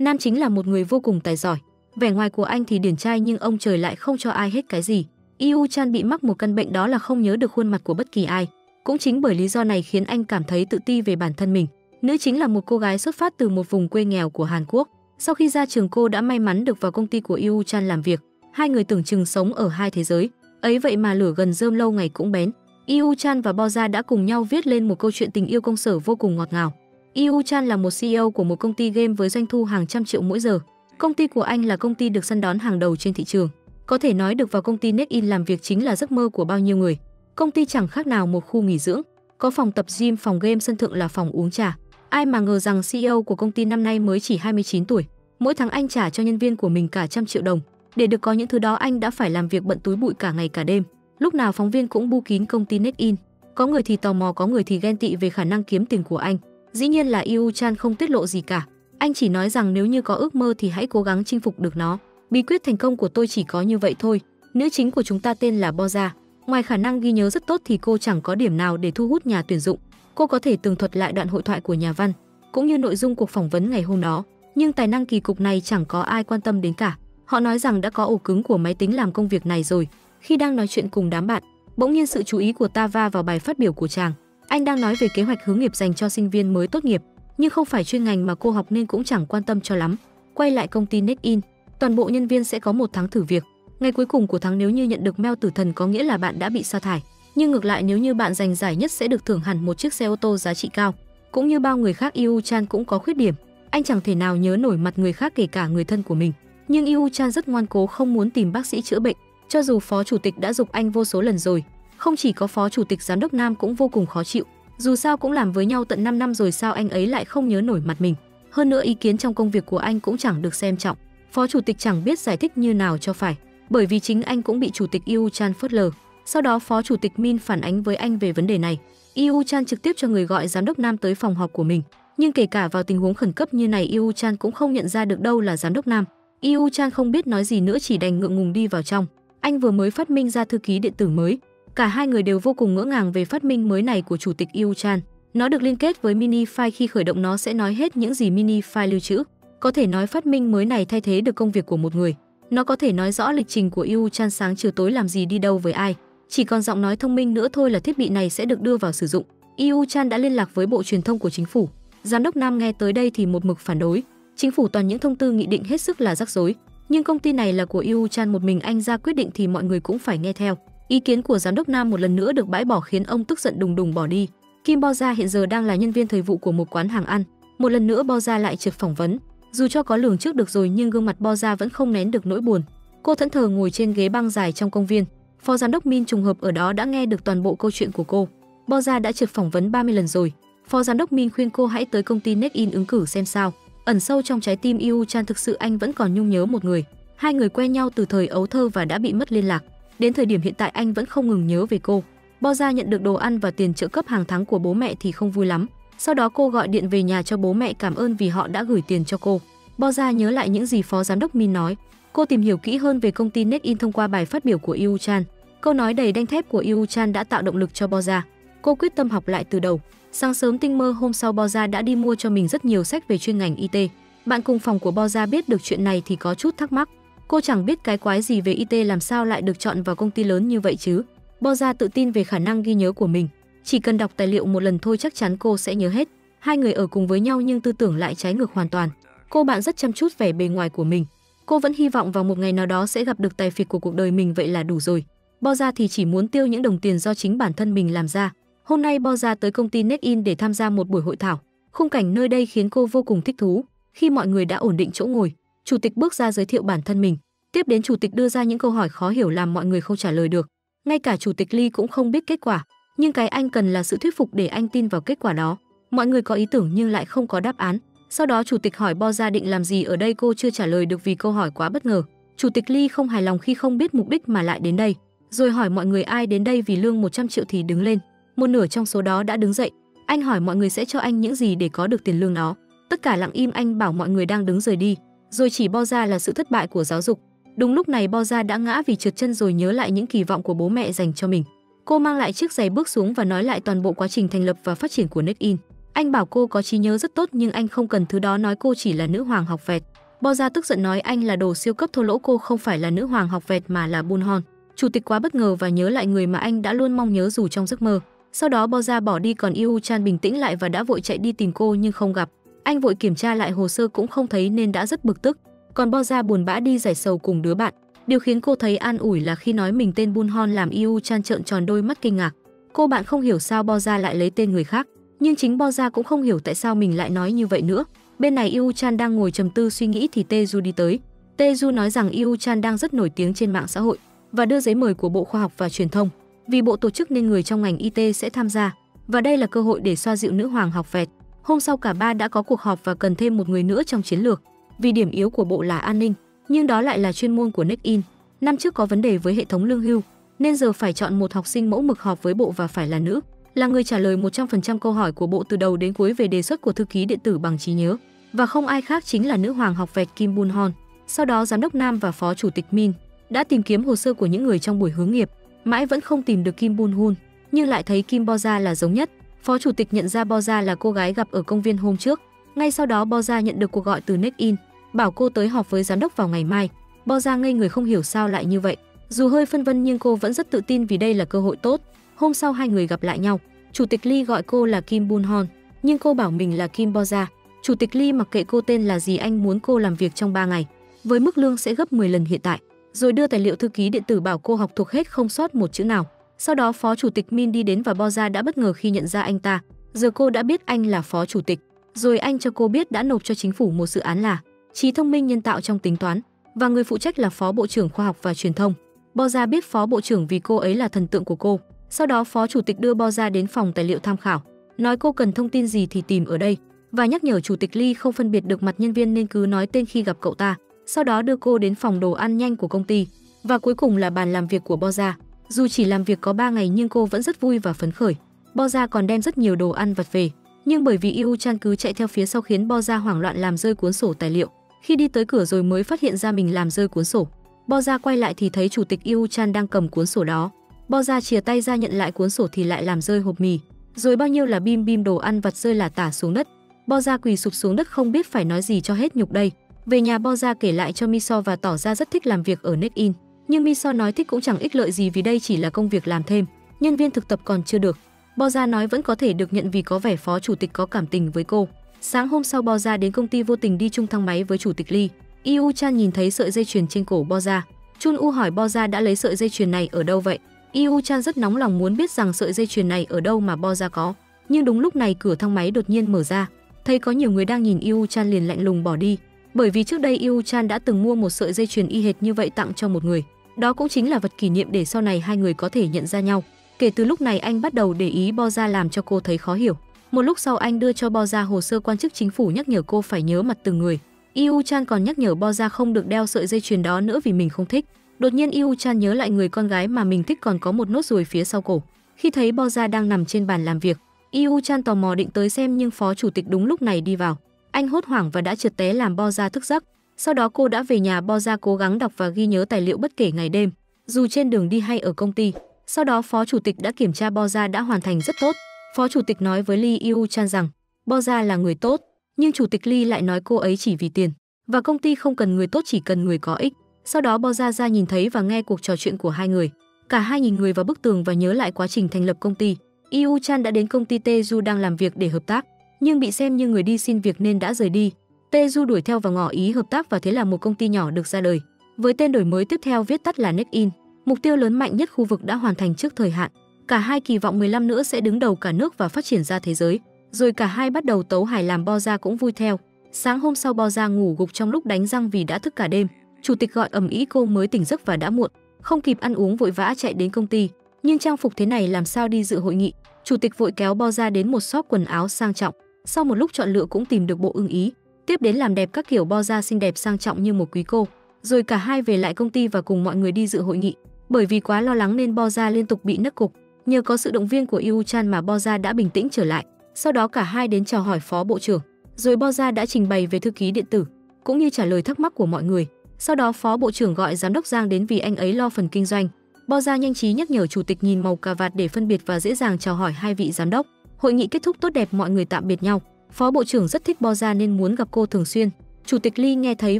Nam chính là một người vô cùng tài giỏi. Vẻ ngoài của anh thì điển trai nhưng ông trời lại không cho ai hết cái gì. Yu Chan bị mắc một căn bệnh, đó là không nhớ được khuôn mặt của bất kỳ ai. Cũng chính bởi lý do này khiến anh cảm thấy tự ti về bản thân mình. Nữ chính là một cô gái xuất phát từ một vùng quê nghèo của Hàn Quốc. Sau khi ra trường, cô đã may mắn được vào công ty của Yu Chan làm việc. Hai người tưởng chừng sống ở hai thế giới. Ấy vậy mà lửa gần rơm lâu ngày cũng bén. Yu Chan và Boza đã cùng nhau viết lên một câu chuyện tình yêu công sở vô cùng ngọt ngào. Yu Chan là một CEO của một công ty game với doanh thu hàng trăm triệu mỗi giờ. Công ty của anh là công ty được săn đón hàng đầu trên thị trường. Có thể nói được vào công ty NetIn làm việc chính là giấc mơ của bao nhiêu người. Công ty chẳng khác nào một khu nghỉ dưỡng, có phòng tập gym, phòng game, sân thượng là phòng uống trà. Ai mà ngờ rằng CEO của công ty năm nay mới chỉ 29 tuổi. Mỗi tháng anh trả cho nhân viên của mình cả 100 triệu đồng. Để được có những thứ đó, anh đã phải làm việc bận túi bụi cả ngày cả đêm. Lúc nào phóng viên cũng bu kín công ty NetIn. Có người thì tò mò, có người thì ghen tị về khả năng kiếm tiền của anh. Dĩ nhiên là Yu Chan không tiết lộ gì cả. Anh chỉ nói rằng nếu như có ước mơ thì hãy cố gắng chinh phục được nó. Bí quyết thành công của tôi chỉ có như vậy thôi. Nữ chính của chúng ta tên là Boza. Ngoài khả năng ghi nhớ rất tốt thì cô chẳng có điểm nào để thu hút nhà tuyển dụng. Cô có thể tường thuật lại đoạn hội thoại của nhà văn, cũng như nội dung cuộc phỏng vấn ngày hôm đó. Nhưng tài năng kỳ cục này chẳng có ai quan tâm đến cả. Họ nói rằng đã có ổ cứng của máy tính làm công việc này rồi. Khi đang nói chuyện cùng đám bạn, bỗng nhiên sự chú ý của ta va vào bài phát biểu của chàng. Anh đang nói về kế hoạch hướng nghiệp dành cho sinh viên mới tốt nghiệp, nhưng không phải chuyên ngành mà cô học nên cũng chẳng quan tâm cho lắm. Quay lại công ty NetIn, toàn bộ nhân viên sẽ có một tháng thử việc. Ngày cuối cùng của tháng nếu như nhận được mail tử thần có nghĩa là bạn đã bị sa thải. Nhưng ngược lại nếu như bạn giành giải nhất sẽ được thưởng hẳn một chiếc xe ô tô giá trị cao. Cũng như bao người khác, Yu Chan cũng có khuyết điểm. Anh chẳng thể nào nhớ nổi mặt người khác, kể cả người thân của mình. Nhưng Yu Chan rất ngoan cố, không muốn tìm bác sĩ chữa bệnh, cho dù phó chủ tịch đã giục anh vô số lần rồi. Không chỉ có phó chủ tịch, giám đốc Nam cũng vô cùng khó chịu. Dù sao cũng làm với nhau tận 5 năm rồi, sao anh ấy lại không nhớ nổi mặt mình. Hơn nữa ý kiến trong công việc của anh cũng chẳng được xem trọng. Phó chủ tịch chẳng biết giải thích như nào cho phải, bởi vì chính anh cũng bị chủ tịch Yu Chan phớt lờ. Sau đó phó chủ tịch Min phản ánh với anh về vấn đề này. Yu Chan trực tiếp cho người gọi giám đốc Nam tới phòng họp của mình. Nhưng kể cả vào tình huống khẩn cấp như này, Yu Chan cũng không nhận ra được đâu là giám đốc Nam. Yu Chan không biết nói gì nữa, chỉ đành ngượng ngùng đi vào trong. Anh vừa mới phát minh ra thư ký điện tử mới. Cả hai người đều vô cùng ngỡ ngàng về phát minh mới này của chủ tịch Yu Chan. Nó được liên kết với mini file, khi khởi động nó sẽ nói hết những gì mini file lưu trữ. Có thể nói phát minh mới này thay thế được công việc của một người. Nó có thể nói rõ lịch trình của Yu Chan sáng chiều tối làm gì, đi đâu với ai. Chỉ còn giọng nói thông minh nữa thôi là thiết bị này sẽ được đưa vào sử dụng. Yu Chan đã liên lạc với Bộ Truyền thông của chính phủ. Giám đốc Nam nghe tới đây thì một mực phản đối. Chính phủ toàn những thông tư nghị định hết sức là rắc rối. Nhưng công ty này là của Yu Chan, một mình anh ra quyết định thì mọi người cũng phải nghe theo. Ý kiến của giám đốc Nam một lần nữa được bãi bỏ khiến ông tức giận đùng đùng bỏ đi. Kim Boza hiện giờ đang là nhân viên thời vụ của một quán hàng ăn. Một lần nữa Boza lại trượt phỏng vấn. Dù cho có lường trước được rồi nhưng gương mặt Boza vẫn không nén được nỗi buồn. Cô thẫn thờ ngồi trên ghế băng dài trong công viên. Phó giám đốc Min trùng hợp ở đó đã nghe được toàn bộ câu chuyện của cô. Boza đã trượt phỏng vấn 30 lần rồi. Phó giám đốc Min khuyên cô hãy tới công ty NetIn ứng cử xem sao. Ẩn sâu trong trái tim Yu Chan thực sự anh vẫn còn nhung nhớ một người. Hai người quen nhau từ thời ấu thơ và đã bị mất liên lạc. Đến thời điểm hiện tại anh vẫn không ngừng nhớ về cô. Boza nhận được đồ ăn và tiền trợ cấp hàng tháng của bố mẹ thì không vui lắm. Sau đó cô gọi điện về nhà cho bố mẹ cảm ơn vì họ đã gửi tiền cho cô. Boza nhớ lại những gì phó giám đốc Min nói. Cô tìm hiểu kỹ hơn về công ty NetIn thông qua bài phát biểu của Yu Chan. Câu nói đầy đanh thép của Yu Chan đã tạo động lực cho Boza. Cô quyết tâm học lại từ đầu. Sáng sớm tinh mơ hôm sau, Boza đã đi mua cho mình rất nhiều sách về chuyên ngành IT. Bạn cùng phòng của Boza biết được chuyện này thì có chút thắc mắc. Cô chẳng biết cái quái gì về IT, làm sao lại được chọn vào công ty lớn như vậy chứ. Boza tự tin về khả năng ghi nhớ của mình. Chỉ cần đọc tài liệu một lần thôi chắc chắn cô sẽ nhớ hết. Hai người ở cùng với nhau nhưng tư tưởng lại trái ngược hoàn toàn. Cô bạn rất chăm chút vẻ bề ngoài của mình. Cô vẫn hy vọng vào một ngày nào đó sẽ gặp được tài phiệt của cuộc đời mình, vậy là đủ rồi. Boza thì chỉ muốn tiêu những đồng tiền do chính bản thân mình làm ra. Hôm nay Boza tới công ty NetIn để tham gia một buổi hội thảo. Khung cảnh nơi đây khiến cô vô cùng thích thú. Khi mọi người đã ổn định chỗ ngồi, chủ tịch bước ra giới thiệu bản thân mình. Tiếp đến chủ tịch đưa ra những câu hỏi khó hiểu làm mọi người không trả lời được. Ngay cả chủ tịch Lee cũng không biết kết quả, nhưng cái anh cần là sự thuyết phục để anh tin vào kết quả đó. Mọi người có ý tưởng nhưng lại không có đáp án. Sau đó chủ tịch hỏi Boza định làm gì ở đây, cô chưa trả lời được vì câu hỏi quá bất ngờ. Chủ tịch Lee không hài lòng khi không biết mục đích mà lại đến đây, rồi hỏi mọi người ai đến đây vì lương 100 triệu thì đứng lên. Một nửa trong số đó đã đứng dậy. Anh hỏi mọi người sẽ cho anh những gì để có được tiền lương đó. Tất cả lặng im, anh bảo mọi người đang đứng rời đi, rồi chỉ Boza là sự thất bại của giáo dục. Đúng lúc này Boza đã ngã vì trượt chân rồi nhớ lại những kỳ vọng của bố mẹ dành cho mình. Cô mang lại chiếc giày bước xuống và nói lại toàn bộ quá trình thành lập và phát triển của NetIn. Anh bảo cô có trí nhớ rất tốt nhưng anh không cần thứ đó, nói cô chỉ là nữ hoàng học vẹt. Bo Ra tức giận nói anh là đồ siêu cấp thô lỗ, cô không phải là nữ hoàng học vẹt mà là Bullhorn. Chủ tịch quá bất ngờ và nhớ lại người mà anh đã luôn mong nhớ dù trong giấc mơ. Sau đó Bo Ra bỏ đi, còn Yu Chan bình tĩnh lại và đã vội chạy đi tìm cô nhưng không gặp. Anh vội kiểm tra lại hồ sơ cũng không thấy nên đã rất bực tức. Còn Bo Ra buồn bã đi giải sầu cùng đứa bạn. Điều khiến cô thấy an ủi là khi nói mình tên Bullhorn làm Yu Chan trợn tròn đôi mắt kinh ngạc. Cô bạn không hiểu sao Bo Ra lại lấy tên người khác, nhưng chính Bo Ra cũng không hiểu tại sao mình lại nói như vậy nữa. Bên này Yu Chan đang ngồi trầm tư suy nghĩ thì Tae Ju đi tới. Tae Ju nói rằng Yu Chan đang rất nổi tiếng trên mạng xã hội và đưa giấy mời của Bộ Khoa học và Truyền thông. Vì bộ tổ chức nên người trong ngành IT sẽ tham gia và đây là cơ hội để xoa dịu nữ hoàng học vẹt. Hôm sau cả ba đã có cuộc họp và cần thêm một người nữa trong chiến lược. Vì điểm yếu của bộ là an ninh, nhưng đó lại là chuyên môn của NextIn. Năm trước có vấn đề với hệ thống lương hưu nên giờ phải chọn một học sinh mẫu mực họp với bộ và phải là nữ, là người trả lời 100% câu hỏi của bộ từ đầu đến cuối về đề xuất của thư ký điện tử bằng trí nhớ, và không ai khác chính là nữ hoàng học vẹt Kim Bullhorn. Sau đó giám đốc Nam và phó chủ tịch Min đã tìm kiếm hồ sơ của những người trong buổi hướng nghiệp, mãi vẫn không tìm được Kim Bullhorn, nhưng lại thấy Kim Bo Ra là giống nhất. Phó chủ tịch nhận ra Bo Ra là cô gái gặp ở công viên hôm trước. Ngay sau đó Bo Ra nhận được cuộc gọi từ NextIn, bảo cô tới họp với giám đốc vào ngày mai. Bo Ra ngây người không hiểu sao lại như vậy. Dù hơi phân vân nhưng cô vẫn rất tự tin vì đây là cơ hội tốt. Hôm sau hai người gặp lại nhau. Chủ tịch Lee gọi cô là Kim Bullhorn, nhưng cô bảo mình là Kim Bo Ra. Chủ tịch Lee mặc kệ cô tên là gì, anh muốn cô làm việc trong 3 ngày, với mức lương sẽ gấp 10 lần hiện tại. Rồi đưa tài liệu thư ký điện tử bảo cô học thuộc hết không sót một chữ nào. Sau đó phó chủ tịch Min đi đến và Bo Ra đã bất ngờ khi nhận ra anh ta. Giờ cô đã biết anh là phó chủ tịch. Rồi anh cho cô biết đã nộp cho chính phủ một dự án là trí thông minh nhân tạo trong tính toán, và người phụ trách là phó bộ trưởng khoa học và truyền thông. Bo Ra biết phó bộ trưởng vì cô ấy là thần tượng của cô. Sau đó phó chủ tịch đưa Bo Ra đến phòng tài liệu tham khảo, nói cô cần thông tin gì thì tìm ở đây, và nhắc nhở chủ tịch Lee không phân biệt được mặt nhân viên nên cứ nói tên khi gặp cậu ta. Sau đó đưa cô đến phòng đồ ăn nhanh của công ty, và cuối cùng là bàn làm việc của Bo Ra. Dù chỉ làm việc có 3 ngày nhưng cô vẫn rất vui và phấn khởi. Bo Ra còn đem rất nhiều đồ ăn vặt về, nhưng bởi vì Yu Chan cứ chạy theo phía sau khiến Bo Ra hoảng loạn làm rơi cuốn sổ tài liệu. Khi đi tới cửa rồi mới phát hiện ra mình làm rơi cuốn sổ. Bo Ra quay lại thì thấy chủ tịch Yu Chan đang cầm cuốn sổ đó. Bo Ra chìa tay ra nhận lại cuốn sổ thì lại làm rơi hộp mì, rồi bao nhiêu là bim bim đồ ăn vặt rơi lả tả xuống đất. Bo Ra quỳ sụp xuống đất không biết phải nói gì cho hết nhục đây. Về nhà Bo Ra kể lại cho Miso và tỏ ra rất thích làm việc ở NextIn, nhưng Miso nói thích cũng chẳng ích lợi gì vì đây chỉ là công việc làm thêm, nhân viên thực tập còn chưa được. Bo Ra nói vẫn có thể được nhận vì có vẻ phó chủ tịch có cảm tình với cô. Sáng hôm sau Bo Ra đến công ty vô tình đi chung thang máy với chủ tịch Lee. Yu Chan nhìn thấy sợi dây chuyền trên cổ Bo Ra. Chun U hỏi Bo Ra đã lấy sợi dây chuyền này ở đâu vậy. Yu Chan rất nóng lòng muốn biết rằng sợi dây chuyền này ở đâu mà Bo Ra có. Nhưng đúng lúc này cửa thang máy đột nhiên mở ra. Thấy có nhiều người đang nhìn Yu Chan liền lạnh lùng bỏ đi. Bởi vì trước đây Yu Chan đã từng mua một sợi dây chuyền y hệt như vậy tặng cho một người. Đó cũng chính là vật kỷ niệm để sau này hai người có thể nhận ra nhau. Kể từ lúc này anh bắt đầu để ý Bo Ra làm cho cô thấy khó hiểu. Một lúc sau anh đưa cho Bo Ra hồ sơ quan chức chính phủ nhắc nhở cô phải nhớ mặt từng người. Yu Chan còn nhắc nhở Bo Ra không được đeo sợi dây chuyền đó nữa vì mình không thích. Đột nhiên Yu Chan nhớ lại người con gái mà mình thích còn có một nốt ruồi phía sau cổ. Khi thấy Bo Ra đang nằm trên bàn làm việc, Yu Chan tò mò định tới xem nhưng phó chủ tịch đúng lúc này đi vào. Anh hốt hoảng và đã trượt té làm Bo Ra thức giấc. Sau đó cô đã về nhà. Bo Ra cố gắng đọc và ghi nhớ tài liệu bất kể ngày đêm, dù trên đường đi hay ở công ty. Sau đó phó chủ tịch đã kiểm tra Bo Ra đã hoàn thành rất tốt. Phó chủ tịch nói với Lee Yu Chan rằng Bo Ra là người tốt, nhưng chủ tịch Lee lại nói cô ấy chỉ vì tiền, và công ty không cần người tốt chỉ cần người có ích. Sau đó Bo Ra nhìn thấy và nghe cuộc trò chuyện của hai người. Cả hai nhìn người vào bức tường và nhớ lại quá trình thành lập công ty. Yu Chan đã đến công ty Tae Ju đang làm việc để hợp tác, nhưng bị xem như người đi xin việc nên đã rời đi. Tae Ju đuổi theo và ngỏ ý hợp tác và thế là một công ty nhỏ được ra đời. Với tên đổi mới tiếp theo viết tắt là NextIn, mục tiêu lớn mạnh nhất khu vực đã hoàn thành trước thời hạn. Cả hai kỳ vọng 15 nữa sẽ đứng đầu cả nước và phát triển ra thế giới. Rồi cả hai bắt đầu tấu hài làm Bo Ra cũng vui theo. Sáng hôm sau Bo Ra ngủ gục trong lúc đánh răng vì đã thức cả đêm. Chủ tịch gọi ầm ĩ cô mới tỉnh giấc và đã muộn, không kịp ăn uống vội vã chạy đến công ty. Nhưng trang phục thế này làm sao đi dự hội nghị. Chủ tịch vội kéo Bo Ra đến một shop quần áo sang trọng. Sau một lúc chọn lựa cũng tìm được bộ ưng ý. Tiếp đến làm đẹp các kiểu. Bo Ra xinh đẹp sang trọng như một quý cô. Rồi cả hai về lại công ty và cùng mọi người đi dự hội nghị. Bởi vì quá lo lắng nên Bo Ra liên tục bị nấc cục. Nhờ có sự động viên của Yu Chan mà Bo Ra đã bình tĩnh trở lại. Sau đó cả hai đến chào hỏi phó bộ trưởng. Rồi Bo Ra đã trình bày về thư ký điện tử, cũng như trả lời thắc mắc của mọi người. Sau đó phó bộ trưởng gọi giám đốc Giang đến vì anh ấy lo phần kinh doanh. Bo Ra nhanh trí nhắc nhở chủ tịch nhìn màu cà vạt để phân biệt và dễ dàng chào hỏi hai vị giám đốc. Hội nghị kết thúc tốt đẹp, mọi người tạm biệt nhau. Phó bộ trưởng rất thích Bo Gia nên muốn gặp cô thường xuyên. Chủ tịch Lee nghe thấy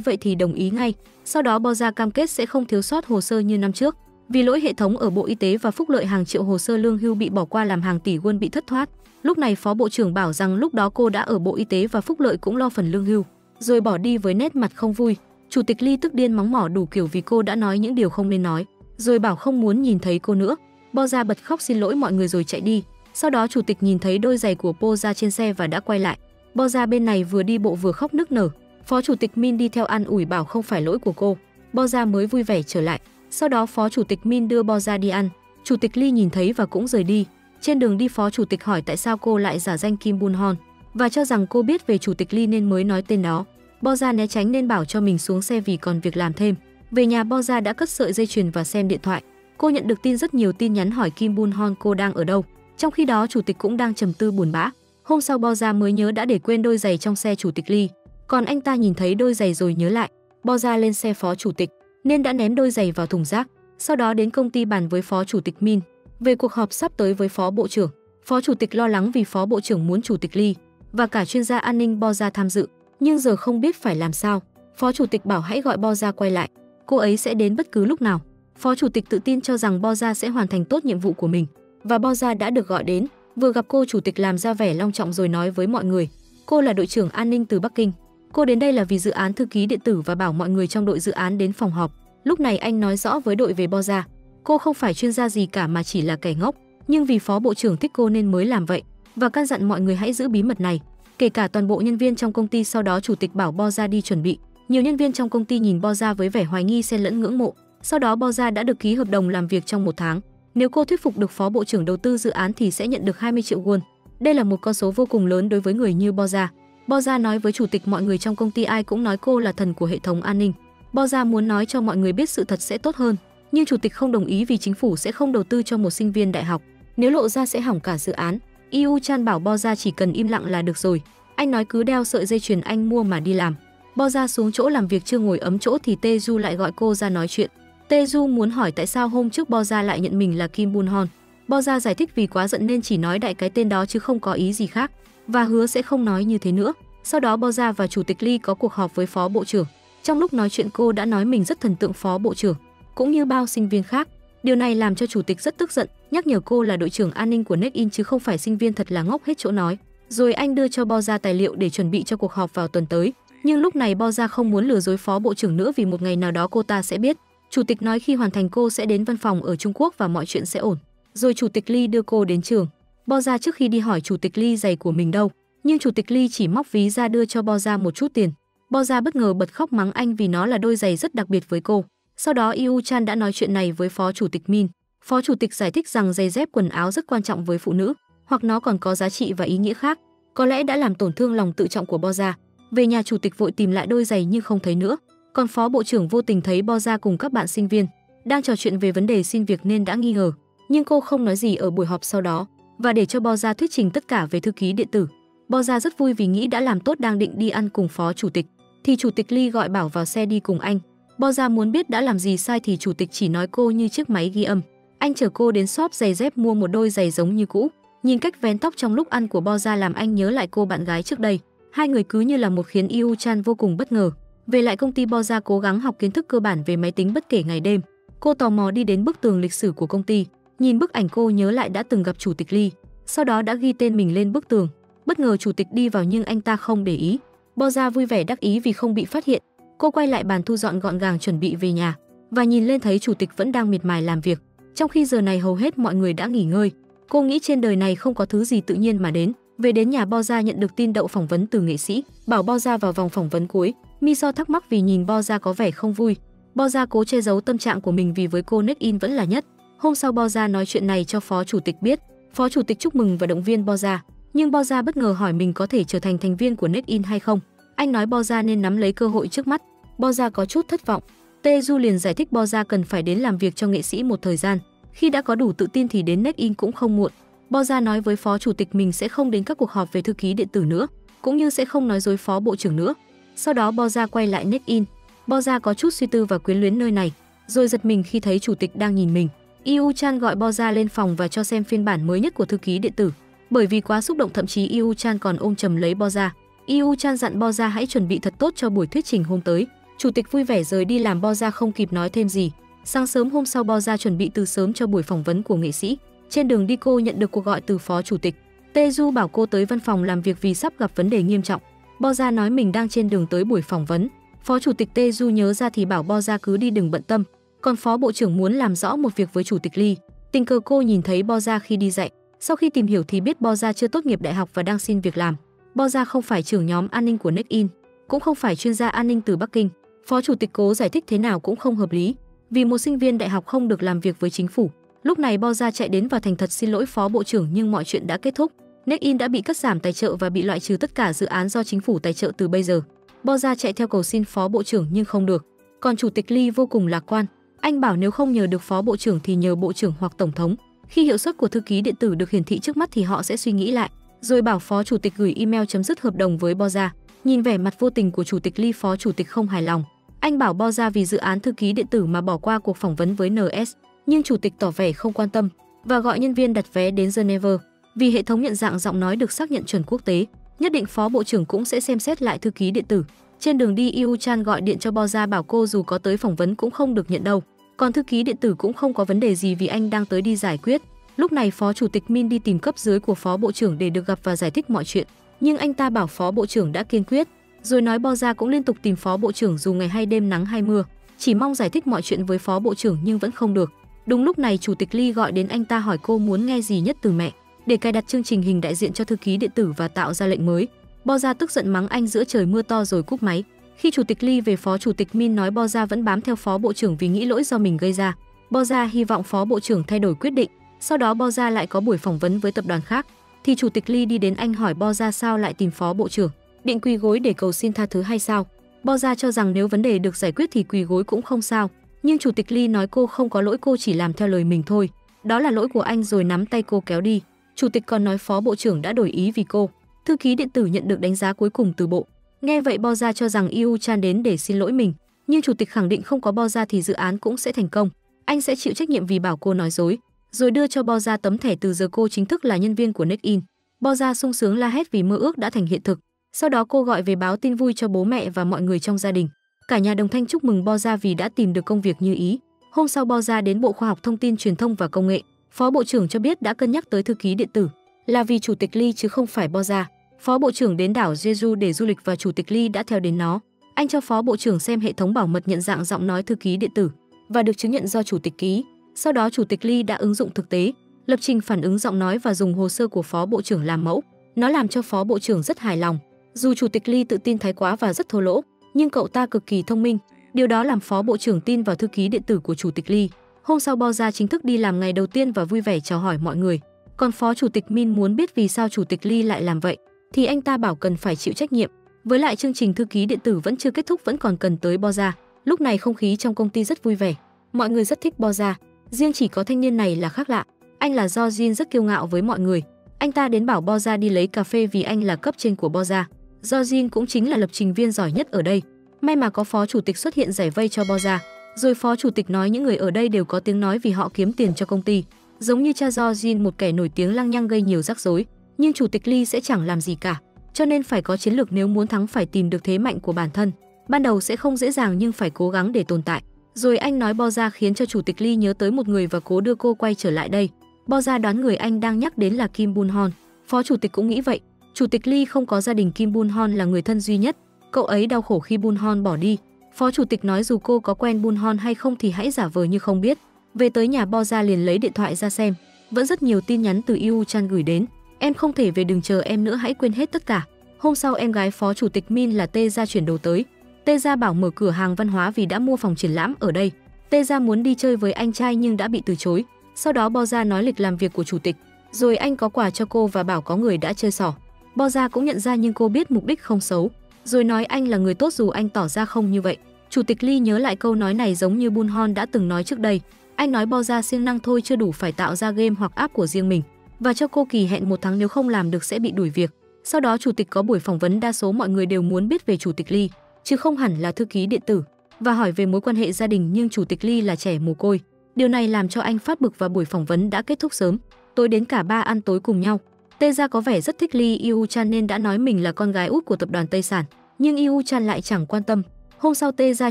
vậy thì đồng ý ngay. Sau đó Bo Gia cam kết sẽ không thiếu sót hồ sơ như năm trước. Vì lỗi hệ thống ở Bộ Y tế và Phúc lợi, hàng triệu hồ sơ lương hưu bị bỏ qua làm hàng tỷ won bị thất thoát. Lúc này Phó bộ trưởng bảo rằng lúc đó cô đã ở Bộ Y tế và Phúc lợi cũng lo phần lương hưu, rồi bỏ đi với nét mặt không vui. Chủ tịch Lee tức điên mắng mỏ đủ kiểu vì cô đã nói những điều không nên nói, rồi bảo không muốn nhìn thấy cô nữa. Bo Gia bật khóc xin lỗi mọi người rồi chạy đi. Sau đó chủ tịch nhìn thấy đôi giày của Bo Gia trên xe và đã quay lại. Bo Gia bên này vừa đi bộ vừa khóc nức nở. Phó chủ tịch Min đi theo an ủi bảo không phải lỗi của cô. Bo Gia mới vui vẻ trở lại. Sau đó Phó chủ tịch Min đưa Bo Gia đi ăn. Chủ tịch Lee nhìn thấy và cũng rời đi. Trên đường đi, Phó chủ tịch hỏi tại sao cô lại giả danh Kim Bun Hon và cho rằng cô biết về chủ tịch Lee nên mới nói tên đó. Bo Gia né tránh nên bảo cho mình xuống xe vì còn việc làm thêm. Về nhà, Bo Gia đã cất sợi dây chuyền và xem điện thoại. Cô nhận được rất nhiều tin nhắn hỏi Kim Bun Hon cô đang ở đâu. Trong khi đó chủ tịch cũng đang trầm tư buồn bã. Hôm sau Bo Gia mới nhớ đã để quên đôi giày trong xe chủ tịch Lee. Còn anh ta nhìn thấy đôi giày rồi nhớ lại. Bo Gia lên xe Phó chủ tịch nên đã ném đôi giày vào thùng rác. Sau đó đến công ty bàn với Phó chủ tịch Min về cuộc họp sắp tới với Phó bộ trưởng. Phó chủ tịch lo lắng vì Phó bộ trưởng muốn chủ tịch Lee và cả chuyên gia an ninh Bo Gia tham dự, nhưng giờ không biết phải làm sao. Phó chủ tịch bảo hãy gọi Bo Gia quay lại, cô ấy sẽ đến bất cứ lúc nào. Phó chủ tịch tự tin cho rằng Bo Gia sẽ hoàn thành tốt nhiệm vụ của mình và Bo Gia đã được gọi đến. Vừa gặp cô, chủ tịch làm ra vẻ long trọng rồi nói với mọi người, cô là đội trưởng an ninh từ Bắc Kinh. Cô đến đây là vì dự án thư ký điện tử và bảo mọi người trong đội dự án đến phòng họp. Lúc này anh nói rõ với đội về Bo Gia. Cô không phải chuyên gia gì cả mà chỉ là kẻ ngốc, nhưng vì Phó bộ trưởng thích cô nên mới làm vậy và căn dặn mọi người hãy giữ bí mật này, kể cả toàn bộ nhân viên trong công ty. Sau đó chủ tịch bảo Bo Gia đi chuẩn bị. Nhiều nhân viên trong công ty nhìn Bo Gia với vẻ hoài nghi xen lẫn ngưỡng mộ. Sau đó Bo Gia đã được ký hợp đồng làm việc trong 1 tháng. Nếu cô thuyết phục được Phó bộ trưởng đầu tư dự án thì sẽ nhận được 20 triệu won. Đây là một con số vô cùng lớn đối với người như Bo Gia. Bo Gia nói với chủ tịch mọi người trong công ty ai cũng nói cô là thần của hệ thống an ninh. Bo Gia muốn nói cho mọi người biết sự thật sẽ tốt hơn, nhưng chủ tịch không đồng ý vì chính phủ sẽ không đầu tư cho một sinh viên đại học. Nếu lộ ra sẽ hỏng cả dự án. Yu Chan bảo Bo Gia chỉ cần im lặng là được rồi. Anh nói cứ đeo sợi dây chuyền anh mua mà đi làm. Bo Gia xuống chỗ làm việc chưa ngồi ấm chỗ thì Tae-ju lại gọi cô ra nói chuyện. Tae-ju muốn hỏi tại sao hôm trước Bo Gia lại nhận mình là Kim Bun Hon. Bo Gia giải thích vì quá giận nên chỉ nói đại cái tên đó chứ không có ý gì khác và hứa sẽ không nói như thế nữa. Sau đó Bo Gia và chủ tịch Lee có cuộc họp với Phó bộ trưởng. Trong lúc nói chuyện cô đã nói mình rất thần tượng Phó bộ trưởng, cũng như bao sinh viên khác. Điều này làm cho chủ tịch rất tức giận, nhắc nhở cô là đội trưởng an ninh của NextIn chứ không phải sinh viên, thật là ngốc hết chỗ nói. Rồi anh đưa cho Bo Gia tài liệu để chuẩn bị cho cuộc họp vào tuần tới. Nhưng lúc này Bo Gia không muốn lừa dối Phó bộ trưởng nữa vì một ngày nào đó cô ta sẽ biết. Chủ tịch nói khi hoàn thành cô sẽ đến văn phòng ở Trung Quốc và mọi chuyện sẽ ổn. Rồi chủ tịch Lee đưa cô đến trường. Bo Gia trước khi đi hỏi chủ tịch Lee giày của mình đâu, nhưng chủ tịch Lee chỉ móc ví ra đưa cho Bo Gia một chút tiền. Bo Gia bất ngờ bật khóc mắng anh vì nó là đôi giày rất đặc biệt với cô. Sau đó Yu Chan đã nói chuyện này với Phó chủ tịch Min. Phó chủ tịch giải thích rằng giày dép quần áo rất quan trọng với phụ nữ, hoặc nó còn có giá trị và ý nghĩa khác, có lẽ đã làm tổn thương lòng tự trọng của Bo Gia. Về nhà chủ tịch vội tìm lại đôi giày nhưng không thấy nữa. Còn Phó bộ trưởng vô tình thấy Bo Gia cùng các bạn sinh viên đang trò chuyện về vấn đề xin việc nên đã nghi ngờ, nhưng cô không nói gì ở buổi họp sau đó và để cho Bo Gia thuyết trình tất cả về thư ký điện tử. Bo Gia rất vui vì nghĩ đã làm tốt, đang định đi ăn cùng Phó chủ tịch thì chủ tịch Lee gọi bảo vào xe đi cùng anh. Bo Gia muốn biết đã làm gì sai thì chủ tịch chỉ nói cô như chiếc máy ghi âm. Anh chở cô đến shop giày dép mua một đôi giày giống như cũ. Nhìn cách vén tóc trong lúc ăn của Bo Gia làm anh nhớ lại cô bạn gái trước đây. Hai người cứ như là một, khiến Yu Chan vô cùng bất ngờ. Về lại công ty, Bo Gia cố gắng học kiến thức cơ bản về máy tính bất kể ngày đêm. Cô tò mò đi đến bức tường lịch sử của công ty, nhìn bức ảnh cô nhớ lại đã từng gặp chủ tịch Lee, sau đó đã ghi tên mình lên bức tường. Bất ngờ chủ tịch đi vào nhưng anh ta không để ý. Bo Gia vui vẻ đắc ý vì không bị phát hiện. Cô quay lại bàn thu dọn gọn gàng chuẩn bị về nhà và nhìn lên thấy chủ tịch vẫn đang miệt mài làm việc. Trong khi giờ này hầu hết mọi người đã nghỉ ngơi, cô nghĩ trên đời này không có thứ gì tự nhiên mà đến. Về đến nhà, Bo Gia nhận được tin đậu phỏng vấn từ nghệ sĩ, bảo Bo Gia vào vòng phỏng vấn cuối. Miso thắc mắc vì nhìn Bo Gia có vẻ không vui. Bo Gia cố che giấu tâm trạng của mình vì với cô NextIn vẫn là nhất. Hôm sau Bo Gia nói chuyện này cho Phó chủ tịch biết. Phó chủ tịch chúc mừng và động viên Bo Gia, nhưng Bo Gia bất ngờ hỏi mình có thể trở thành thành viên của NextIn hay không. Anh nói Bo Gia nên nắm lấy cơ hội trước mắt. Bo Gia có chút thất vọng. Tae-ju liền giải thích Bo Gia cần phải đến làm việc cho nghệ sĩ một thời gian. Khi đã có đủ tự tin thì đến NextIn cũng không muộn. Bo Gia nói với Phó chủ tịch mình sẽ không đến các cuộc họp về thư ký điện tử nữa, cũng như sẽ không nói dối Phó bộ trưởng nữa. Sau đó Bo Gia quay lại NextIn. Bo Gia có chút suy tư và quyến luyến nơi này, rồi giật mình khi thấy chủ tịch đang nhìn mình. Yu Chan gọi Bo Gia lên phòng và cho xem phiên bản mới nhất của thư ký điện tử. Bởi vì quá xúc động, thậm chí Yu Chan còn ôm chầm lấy Boza. Yu Chan dặn Boza hãy chuẩn bị thật tốt cho buổi thuyết trình hôm tới. Chủ tịch vui vẻ rời đi làm Boza không kịp nói thêm gì. Sáng sớm hôm sau, Boza chuẩn bị từ sớm cho buổi phỏng vấn của nghệ sĩ. Trên đường đi, cô nhận được cuộc gọi từ phó chủ tịch. Taeju bảo cô tới văn phòng làm việc vì sắp gặp vấn đề nghiêm trọng. Boza nói mình đang trên đường tới buổi phỏng vấn. Phó chủ tịch Taeju nhớ ra thì bảo Boza cứ đi, đừng bận tâm. Còn phó bộ trưởng muốn làm rõ một việc với chủ tịch Lee. Tình cờ cô nhìn thấy Boza khi đi dạy. Sau khi tìm hiểu thì biết Boza chưa tốt nghiệp đại học và đang xin việc làm. Boza không phải trưởng nhóm an ninh của Nekin, cũng không phải chuyên gia an ninh từ Bắc Kinh. Phó chủ tịch cố giải thích thế nào cũng không hợp lý, vì một sinh viên đại học không được làm việc với chính phủ. Lúc này Boza chạy đến và thành thật xin lỗi phó bộ trưởng, nhưng mọi chuyện đã kết thúc. Nekin đã bị cắt giảm tài trợ và bị loại trừ tất cả dự án do chính phủ tài trợ từ bây giờ. Boza chạy theo cầu xin phó bộ trưởng nhưng không được. Còn chủ tịch Lee vô cùng lạc quan. Anh bảo nếu không nhờ được phó bộ trưởng thì nhờ bộ trưởng hoặc tổng thống. Khi hiệu suất của thư ký điện tử được hiển thị trước mắt thì họ sẽ suy nghĩ lại. Rồi bảo phó chủ tịch gửi email chấm dứt hợp đồng với Boza. Nhìn vẻ mặt vô tình của chủ tịch Lee, phó chủ tịch không hài lòng. Anh bảo Boza vì dự án thư ký điện tử mà bỏ qua cuộc phỏng vấn với NS, nhưng chủ tịch tỏ vẻ không quan tâm và gọi nhân viên đặt vé đến Geneva. Vì hệ thống nhận dạng giọng nói được xác nhận chuẩn quốc tế, nhất định phó bộ trưởng cũng sẽ xem xét lại thư ký điện tử. Trên đường đi, Yu Chan gọi điện cho Boza bảo cô dù có tới phỏng vấn cũng không được nhận đâu. Còn thư ký điện tử cũng không có vấn đề gì vì anh đang tới đi giải quyết. Lúc này phó chủ tịch Min đi tìm cấp dưới của phó bộ trưởng để được gặp và giải thích mọi chuyện, nhưng anh ta bảo phó bộ trưởng đã kiên quyết, rồi nói Boza cũng liên tục tìm phó bộ trưởng dù ngày hay đêm, nắng hay mưa, chỉ mong giải thích mọi chuyện với phó bộ trưởng nhưng vẫn không được. Đúng lúc này chủ tịch Lee gọi đến, anh ta hỏi cô muốn nghe gì nhất từ mẹ để cài đặt chương trình hình đại diện cho thư ký điện tử và tạo ra lệnh mới. Boza tức giận mắng anh giữa trời mưa to rồi cúp máy. Khi chủ tịch Lee về, phó chủ tịch Min nói Boza vẫn bám theo phó bộ trưởng vì nghĩ lỗi do mình gây ra. Boza hy vọng phó bộ trưởng thay đổi quyết định. Sau đó Boza lại có buổi phỏng vấn với tập đoàn khác, thì chủ tịch Lee đi đến, anh hỏi Boza sao lại tìm phó bộ trưởng, định quỳ gối để cầu xin tha thứ hay sao? Boza cho rằng nếu vấn đề được giải quyết thì quỳ gối cũng không sao, nhưng chủ tịch Lee nói cô không có lỗi, cô chỉ làm theo lời mình thôi, đó là lỗi của anh, rồi nắm tay cô kéo đi. Chủ tịch còn nói phó bộ trưởng đã đổi ý vì cô. Thư ký điện tử nhận được đánh giá cuối cùng từ bộ. Nghe vậy Boza cho rằng Yu Chan đến để xin lỗi mình, nhưng chủ tịch khẳng định không có Boza thì dự án cũng sẽ thành công. Anh sẽ chịu trách nhiệm vì bảo cô nói dối, rồi đưa cho Boza tấm thẻ từ giờ cô chính thức là nhân viên của Nekin. Boza sung sướng la hét vì mơ ước đã thành hiện thực. Sau đó cô gọi về báo tin vui cho bố mẹ và mọi người trong gia đình. Cả nhà đồng thanh chúc mừng Boza vì đã tìm được công việc như ý. Hôm sau Boza đến Bộ Khoa học Thông tin Truyền thông và Công nghệ. Phó bộ trưởng cho biết đã cân nhắc tới thư ký điện tử là vì chủ tịch Lee chứ không phải Boza. Phó bộ trưởng đến đảo Jeju để du lịch và chủ tịch Lee đã theo đến nó. Anh cho phó bộ trưởng xem hệ thống bảo mật nhận dạng giọng nói thư ký điện tử và được chứng nhận do chủ tịch ký. Sau đó chủ tịch Lee đã ứng dụng thực tế, lập trình phản ứng giọng nói và dùng hồ sơ của phó bộ trưởng làm mẫu. Nó làm cho phó bộ trưởng rất hài lòng. Dù chủ tịch Lee tự tin thái quá và rất thô lỗ, nhưng cậu ta cực kỳ thông minh. Điều đó làm phó bộ trưởng tin vào thư ký điện tử của chủ tịch Lee. Hôm sau Boza chính thức đi làm ngày đầu tiên và vui vẻ chào hỏi mọi người. Còn phó chủ tịch Min muốn biết vì sao chủ tịch Lee lại làm vậy, thì anh ta bảo cần phải chịu trách nhiệm. Với lại chương trình thư ký điện tử vẫn chưa kết thúc, vẫn còn cần tới Boza. Lúc này không khí trong công ty rất vui vẻ. Mọi người rất thích Boza. Riêng chỉ có thanh niên này là khác lạ. Anh là Do Jin, rất kiêu ngạo với mọi người. Anh ta đến bảo Boza đi lấy cà phê vì anh là cấp trên của Boza. Do Jin cũng chính là lập trình viên giỏi nhất ở đây. May mà có phó chủ tịch xuất hiện giải vây cho Boza. Rồi phó chủ tịch nói những người ở đây đều có tiếng nói vì họ kiếm tiền cho công ty. Giống như cha Do Jin, một kẻ nổi tiếng lăng nhăng gây nhiều rắc rối. Nhưng chủ tịch Lee sẽ chẳng làm gì cả. Cho nên phải có chiến lược, nếu muốn thắng phải tìm được thế mạnh của bản thân. Ban đầu sẽ không dễ dàng nhưng phải cố gắng để tồn tại. Rồi anh nói Boza khiến cho chủ tịch Lee nhớ tới một người và cố đưa cô quay trở lại đây. Boza đoán người anh đang nhắc đến là Kim Bun Hon. Phó chủ tịch cũng nghĩ vậy. Chủ tịch Lee không có gia đình, Kim Bun Hon là người thân duy nhất. Cậu ấy đau khổ khi Bun Hon bỏ đi. Phó chủ tịch nói dù cô có quen Bun Hon hay không thì hãy giả vờ như không biết. Về tới nhà, Boza liền lấy điện thoại ra xem. Vẫn rất nhiều tin nhắn từ Yu Chan gửi đến. Em không thể về, đừng chờ em nữa, hãy quên hết tất cả. Hôm sau em gái phó chủ tịch Min là Tê Gia chuyển đồ tới. Tê Gia bảo mở cửa hàng văn hóa vì đã mua phòng triển lãm ở đây. Tê Gia muốn đi chơi với anh trai nhưng đã bị từ chối. Sau đó Boza nói lịch làm việc của chủ tịch, rồi anh có quà cho cô và bảo có người đã chơi xỏ. Boza cũng nhận ra nhưng cô biết mục đích không xấu, rồi nói anh là người tốt dù anh tỏ ra không như vậy. Chủ tịch Lee nhớ lại câu nói này giống như Bun Hon đã từng nói trước đây. Anh nói Boza siêng năng thôi chưa đủ, phải tạo ra game hoặc app của riêng mình và cho cô kỳ hẹn 1 tháng, nếu không làm được sẽ bị đuổi việc. Sau đó chủ tịch có buổi phỏng vấn, đa số mọi người đều muốn biết về chủ tịch Lee, chứ không hẳn là thư ký điện tử, và hỏi về mối quan hệ gia đình, nhưng chủ tịch Lee là trẻ mồ côi. Điều này làm cho anh phát bực và buổi phỏng vấn đã kết thúc sớm. Tối đến cả ba ăn tối cùng nhau. Tae-ra có vẻ rất thích Lee Yu-chan nên đã nói mình là con gái út của tập đoàn Tây Sản, nhưng Yu-chan lại chẳng quan tâm. Hôm sau Tae-ra